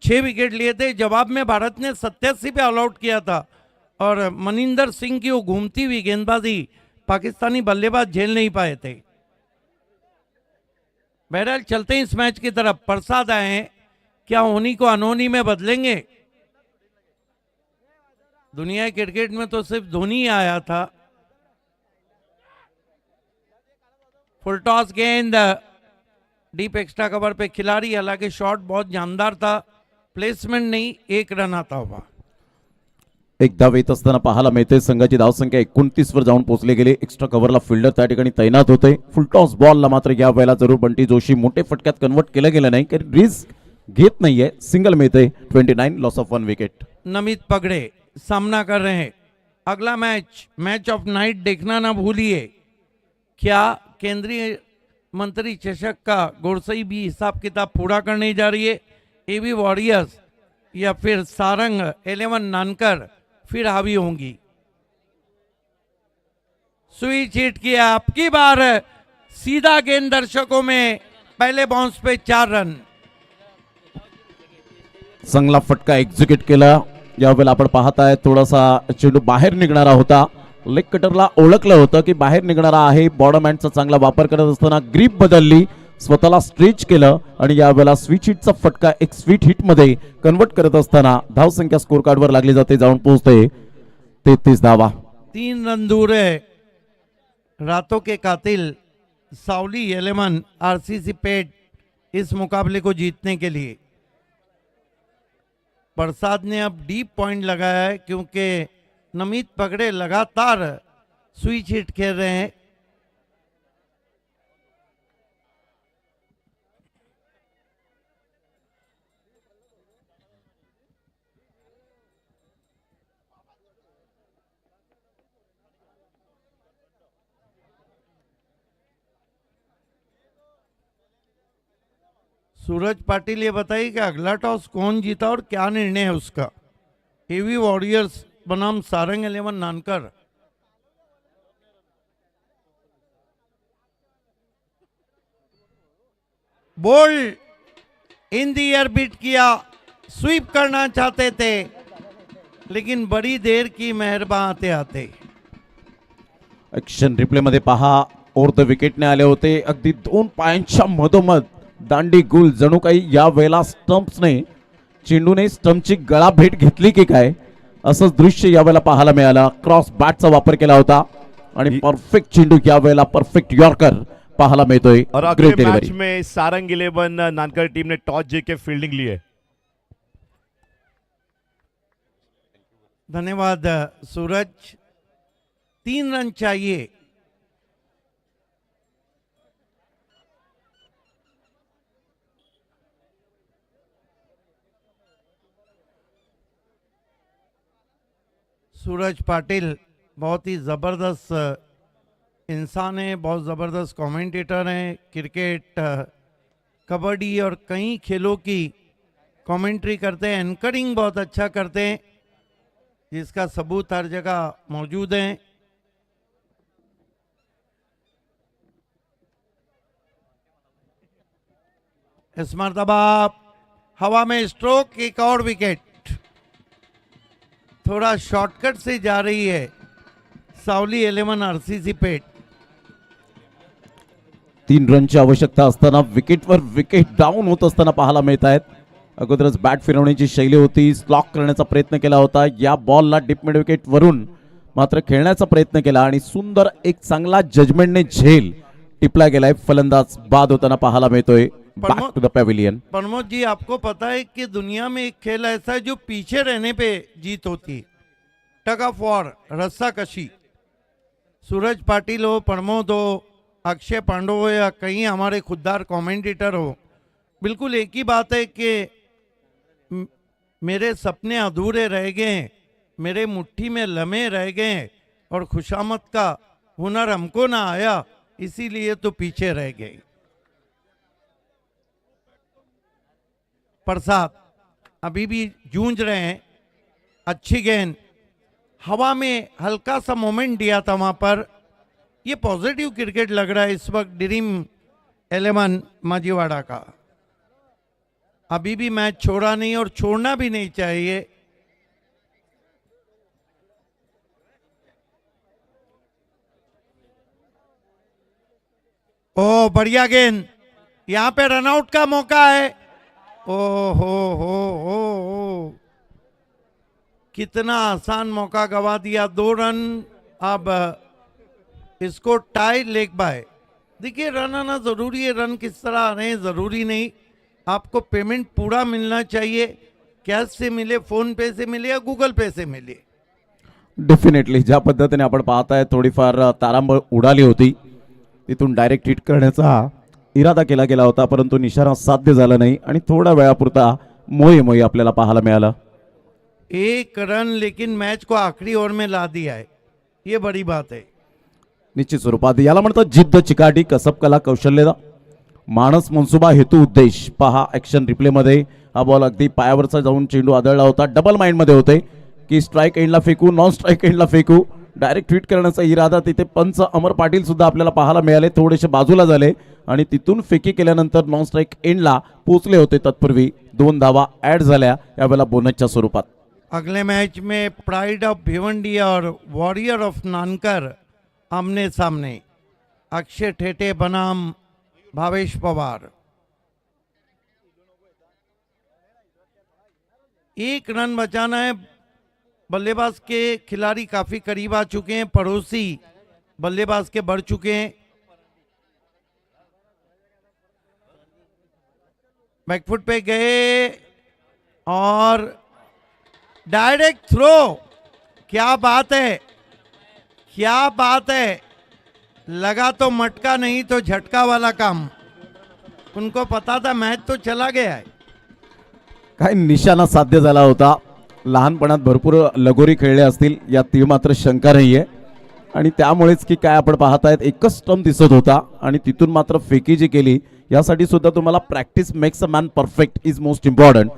6 विकेट लिए थे. जवाब में भारत ने 87 पे ऑल आउट किया था और मनिंदर सिंह की वो घूमती हुई गेंदबाजी पाकिस्तानी बल्लेबाज झेल नहीं पाए थे. बहरहाल चलते हैं इस मैच की तरफ। प्रसाद आए हैं, क्या होनी को अनहोनी में बदलेंगे? दुनिया के क्रिकेट में तो सिर्फ धोनी ही आया था। फुल टॉस गेंद डीप एक्स्ट्रा कवर पे खिलाड़ी, हालांकि शॉट बहुत जानदार था, प्लेसमेंट नहीं, एक रन आता हुआ। एक धाव येत असताना पाहायला मिळते, संघाची धावसंख्या 29 वर जाऊन पोहोचले गेले। एक्स्ट्रा कव्हरला फिल्डर त्या ठिकाणी तैनात होते। फुल टॉस बॉलला मात्र या वेळेला जरूर बंटी जोशी मोठे फटक्यात कन्वर्ट केलं गेलं नाही, कारण रिस्क घेत नाहीये। सिंगल मिळते, 29 लॉस ऑफ 1 विकेट। नमित पगड़े सामना कर रहे हैं। अगला मैच ऑफ नाइट देखना ना भूलिए। क्या केंद्रीय मंत्री चषक का गोरसई भी हिसाब किताब पूरा करने जा रही है? एवी वॉरियर्स या फिर सारंग 11 नानकर फिर हावी होंगी? स्विच हिट किया, आपकी बार सीधा गेंद दर्शकों में, पहले बाउंस पे 4 रन। चांगला फटका एक्झिक्यूट केला। यावेळेला आपण पाहताय थोडासा चेंडू बाहेर निघणारा होता, लेग कटरला ओळखलं होतं की बाहेर निघणारा आहे। बॉर्डर हँडचा चांगला वापर करत असताना ग्रीप बदलली, स्वतःला स्ट्रेच केलं आणि यावेळेला स्विच हिटचा फटका एक स्वीट हिट मध्ये कन्वर्ट करत असताना धावसंख्या स्कोर कार्डवर लागली जाते, जाऊन पोहोचते 33 धावा। 3 रन दूर है रातों के कातिल सावली एलेमन आरसीसी पेट इस मुकाबले को जीतने के लिए। प्रसाद ने अब डीप पॉइंट लगाया है, क्योंकि नमित पगड़े लगातार स्विच हिट खेल रहे हैं। सूरज पाटिल, ये बताइए कि अगला टॉस कौन जीता और क्या निर्णय है उसका? हेवी वॉरियर्स बनाम सारंग 11 नानकर। Bowled in the air beat किया, स्वीप करना चाहते थे, लेकिन बड़ी देर की मेहरबान आते आते। ऍक्शन रिप्ले मध्ये पहा, ओव्हर द विकेटने आले होते, अगदी 2 पायांच्या मधोमध दांडी गुल। जणू काही या वेळेला स्टंप्सने, चेंडूने स्टंपची गळा भेट घेतली की काय, असं दृश्य यावेळेला पाहायला मिळालं। क्रॉस बॅटचा वापर केला होता आणि परफेक्ट चेंडू यावेळेला परफेक्ट यॉर्कर पाहायला मिळतोय। और ग्रेट अगले मैच डिलीवरी। में सारंग 11 नानकर टीम ने टॉस जीत के फील्डिंग ली है। धन्यवाद सूरज। 3 रन चाहिए। सूरज पाटिल बहुत ही ज़बरदस्त इंसान है, बहुत ज़बरदस्त कमेंटेटर हैं। क्रिकेट, कबड्डी और कई खेलों की कमेंट्री करते हैं, एंकरिंग बहुत अच्छा करते हैं, जिसका सबूत हर जगह मौजूद है। इस मर्तबा हवा में स्ट्रोक, एक और विकेट। थोड़ा शॉर्टकट से जा रही है सावली 11 आरसीसी पेट। 3 रनची आवश्यकता असताना विकेटवर विकेट डाऊन होत असताना पाहायला मिळत आहेत। अगोदरच बॅट फिरवण्याची शैली होती, स्लॉक करण्याचा प्रयत्न केला होता, या बॉलला डीप मिड विकेट वरून मात्र खेळण्याचा प्रयत्न केला आणि सुंदर एक चांगला जजमेंटने झेल टिपला गेलाय। फलंदाज बाद होताना पाहायला मिळतोय। Back to the pavilion. Pramod ji, आपको पता है कि दुनिया में एक खेल ऐसा है जो पीछे रहने पे जीत होती है, टग ऑफ वॉर, रस्सा कशी। सूरज पाटिल हो, प्रमोद हो, अक्षय पांडव हो या कहीं हमारे खुददार कमेंटेटर हो, बिल्कुल एक ही बात है कि मेरे सपने अधूरे रह गए हैं, मेरे मुट्ठी में लम्हे रह गए हैं और खुशामद का हुनर हमको ना आया, इसीलिए तो पीछे रह गए। प्रसाद अभी भी जूझ रहे हैं। अच्छी गेंद, हवा में हल्का सा मोमेंट दिया था वहां पर। ये पॉजिटिव क्रिकेट लग रहा है इस वक्त ड्रीम 11 माजीवाड़ा का। अभी भी मैच छोड़ा नहीं और छोड़ना भी नहीं चाहिए। ओ बढ़िया गेंद, यहाँ पे रनआउट का मौका है। ओ हो कितना आसान मौका गवा दिया। 2 रन, अब इसको टाई लेग बाय। देखिए रन आना जरूरी है, रन किस तरह आ रहे हैं जरूरी नहीं, आपको पेमेंट पूरा मिलना चाहिए। कॅश से मिले, फोन पे से मिले या गूगल पे से मिले। डेफिनेटली ज्या पद्धतीने आपण पाहताय थोडीफार तारांबळ उडाली होती, तिथून डायरेक्ट हिट करण्याचा इरादा केला गेला होता, परंतु निशाणा साध्य झाला नाही आणि थोड्या वेळापुरता मोही आपल्याला पाहायला मिळाला। 1 रन लेकिन मैच को आखिरी ओवर में ला दिया है, ये बड़ी बात है। निश्चित स्वरूपात याला म्हणतात जिद्द, चिकाटी, कसब, कला, कौशल्य, मानस, मनसुबा, हेतू, उद्देश। पहा ऍक्शन रिप्ले मध्ये हा बॉल अगदी पायावरचा जाऊन चेंडू आदळला होता। डबल माइंड मध्ये होते की स्ट्राइक एंडला फेकू, नॉन स्ट्राइक एंडला फेकू, डायरेक्ट हिट करण्याचा इरादा तिथे पंच अमर पाटील सुद्धा आपल्याला पाहायला मिळाले। थोडेसे बाजूला झाले आणि तिथून फेकी केल्यानंतर नॉन स्ट्राइक एंडला पोहोचले होते। तत्पूर्वी 2 धावा ऍड झाल्या यावेळेला बोनसच्या स्वरूपात। अगले मैच में प्राइड ऑफ भिवंडी और वॉरियर ऑफ नानकर आमने सामने। अक्षय ठेटे बनाम भावेश पवार। 1 रन बचाना है। बल्लेबाज के खिलाड़ी काफी करीब आ चुके हैं, पड़ोसी बल्लेबाज के बढ़ चुके हैं। बैकफुट पे गए और डायरेक्ट थ्रो। क्या बात है, क्या बात है, लगा तो मटका नहीं तो झटका वाला काम। उनको पता था मैच तो चला गया है। काय निशाणा साध्य झाला होता। लहानपणात भरपूर लगोरी खेळले असतील यात मात्र शंका नाहीये आणि त्यामुळेच की काय आपण पाहतायत एकच स्टंप दिसत होता आणि तिथून मात्र फेकी जी केली यासाठी सुद्धा तुम्हाला practice makes a man perfect is most important.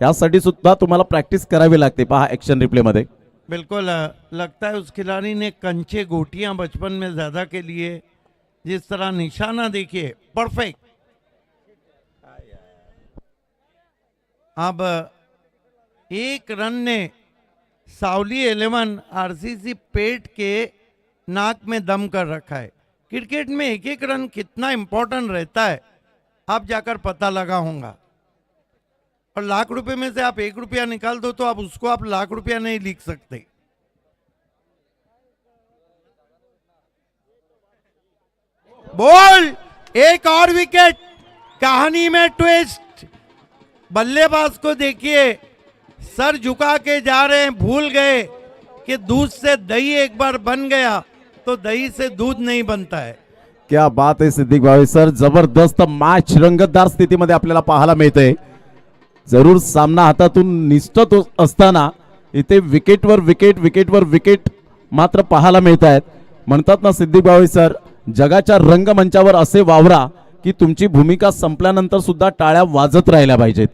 यासाठी सुद्धा तुम्हाला प्रॅक्टिस करावी लागते। पहा ऍक्शन रिप्ले मध्ये। बिल्कुल लगता है उस खिलाड़ी ने कंचे गोटियां बचपन में ज्यादा के लिए। जिस तरह निशाना देखिए परफेक्ट। अब 1 रन ने सावली 11 आरसीसी पेट के नाक में दम कर रखा है। क्रिकेट में 1 रन कितना इंपॉर्टेंट रहता है आप जाकर पता लगा होगा। और लाख रुपए में से आप 1 रुपया निकाल दो तो आप उसको आप लाख रुपया नहीं लिख सकते। बॉल, एक और विकेट, कहानी में ट्विस्ट। बल्लेबाज को देखिए सर झुका के जा रहे हैं, भूल गए कि दूध से दही एक बार बन गया तो दही से दूध नहीं बनता है। क्या बात आहे सिद्दीक भावे सर, जबरदस्त मॅच रंगतदार स्थितीमध्ये आपल्याला पाहायला मिळते। जरूर सामना हातातून निसटत असताना इथे विकेटवर विकेट विकेटवर विकेट मात्र पाहायला मिळत आहेत। म्हणतात ना सिद्दीक भावे सर, जगाच्या रंगमंचावर असे वावरा की तुमची भूमिका संपल्यानंतर सुद्धा टाळ्या वाजत राहिल्या पाहिजेत।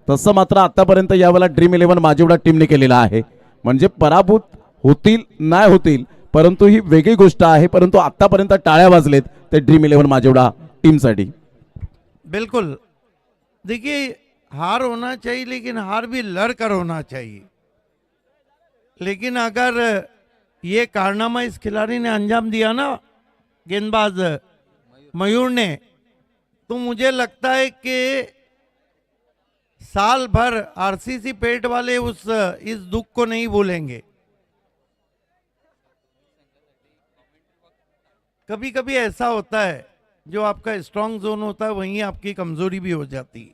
तसं मात्र आतापर्यंत यावेळेला ड्रीम 11 माझेवडा टीमने केलेला आहे। म्हणजे पराभूत होतील नाही होतील परंतु ही वेगळी गोष्ट आहे, परंतु आतापर्यंत टाळ्या वाजलेत ते ड्रीम 11 माझेवडा टीमसाठी। बिल्कुल, देखिए हार होना चाहिए लेकिन हार भी लड़कर होना चाहिए। लेकिन अगर ये कारनामा इस खिलाड़ी ने अंजाम दिया ना, गेंदबाज मयूर ने, तो मुझे लगता है कि साल भर आरसीसी पेट वाले इस दुख को नहीं भूलेंगे। कभी कभी ऐसा होता है जो आपका स्ट्रांग जोन होता है वहीं आपकी कमजोरी भी हो जाती है।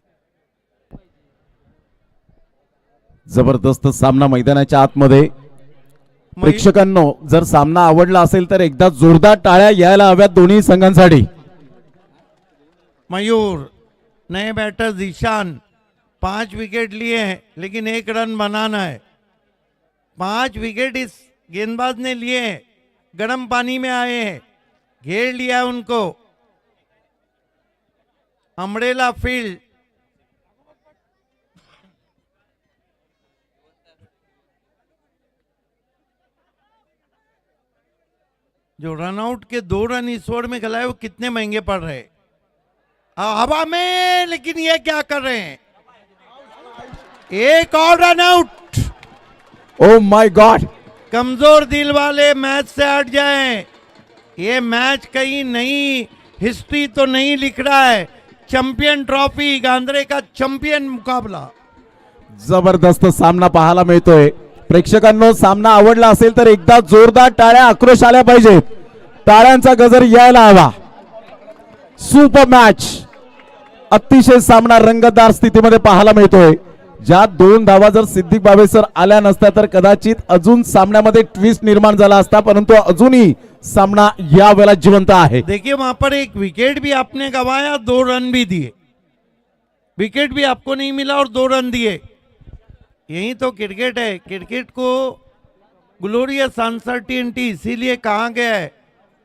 जबरदस्त सामना मैदानाच्या आतमध्ये। प्रेक्षकांनो जर सामना आवडला असेल तर एकदा जोरदार टाळ्या यायला हव्यात दोन्ही संघांसाठी। मयूर, नए बैटर ईशान 5 विकेट लिए हैं लेकिन 1 रन बनाना है। 5 विकेट इस गेंदबाज ने लिए हैं, गर्म पानी में आए हैं, घेर लिया उनको। अमरेला फील्ड, जो रनआउट के 2 रन इस ओवर में खिलाए वो कितने महंगे पड़ रहे। हवा में, लेकिन ये क्या कर रहे हैं, एक और run out. Oh my God, कमजोर दिल वाले मैच से हट जाएं। ये मैच कहीं नई हिस्ट्री तो नहीं लिख रहा है, चैंपियन ट्रॉफी गांधरे का चैंपियन मुकाबला। जबरदस्त सामना पाहायला मिळतोय. प्रेक्षकांनो, सामना आवडला असेल तर एकदा जोरदार टाळ्या, आक्रोश आल्या पाहिजेत. टाळ्यांचा गजर यायला हवा. सुपर मॅच, अतिशय सामना रंगतदार स्थितीमध्ये पाहायला मिळतोय. ज्या 2 धावा जर सिद्दीक बाबे सर आल्या नसत्या तर कदाचित अजून सामन्यामध्ये ट्विस्ट निर्माण झाला असता, परंतु अजूनही सामना या वेळेला जिवंत आहे. देखिए वहां पर एक विकेट भी आपने गंवाया, 2 रन भी दिए। विकेट भी आपको नहीं मिला और 2 रन दिए। यही तो क्रिकेट है। क्रिकेट को ग्लोरियस अनसर्टिनिटी इसीलिए कहा गया है।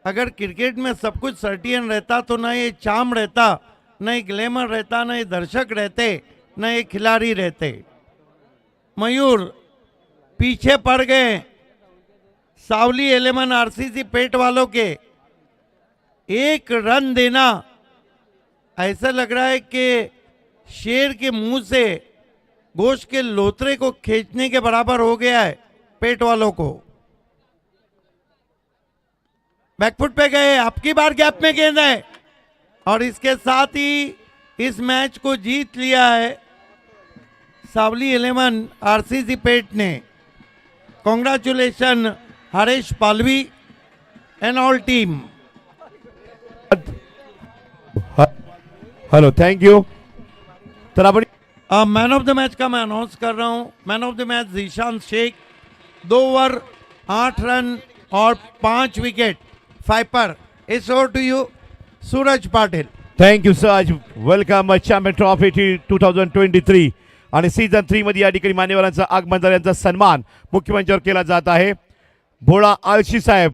अगर क्रिकेट में सब कुछ सर्टियन रहता तो ना ये चार्म रहता, न ये ग्लैमर रहता, न ये दर्शक रहते, न ये खिलाड़ी रहते। मयूर पीछे पड़ गए सावली 11 आरसीसी पेट वालों के। 1 रन देना ऐसा लग रहा है कि शेर के मुंह से गोश्त के लोथरे को खींचने के बराबर हो गया है पेट वालों को। बैकफुट पे गए, आपकी बार गैप में गेंद है और इसके साथ ही इस मैच को जीत लिया है सावली 11 आरसीसी पेट ने। कॉन्ग्रेचुलेशन हरीश पालवी end all team. Hello, thank you. तर आपण मैन ऑफ द मैच का मैं अनाउंस कर रहा हूं। Man of the match Zeeshan Shaikh, 2 over 8 run और 5 विकेट, 5 पर। It's over to you Suraj Patil. Thank you sir. Welcome champion trophy 2023 आणि सीझन 3 मध्ये या ठिकाणी मान्यवरांचा आगमन झाल्याचा सन्मान मुख्यमंचावर केला जात आहे. भोळा आळशी साहेब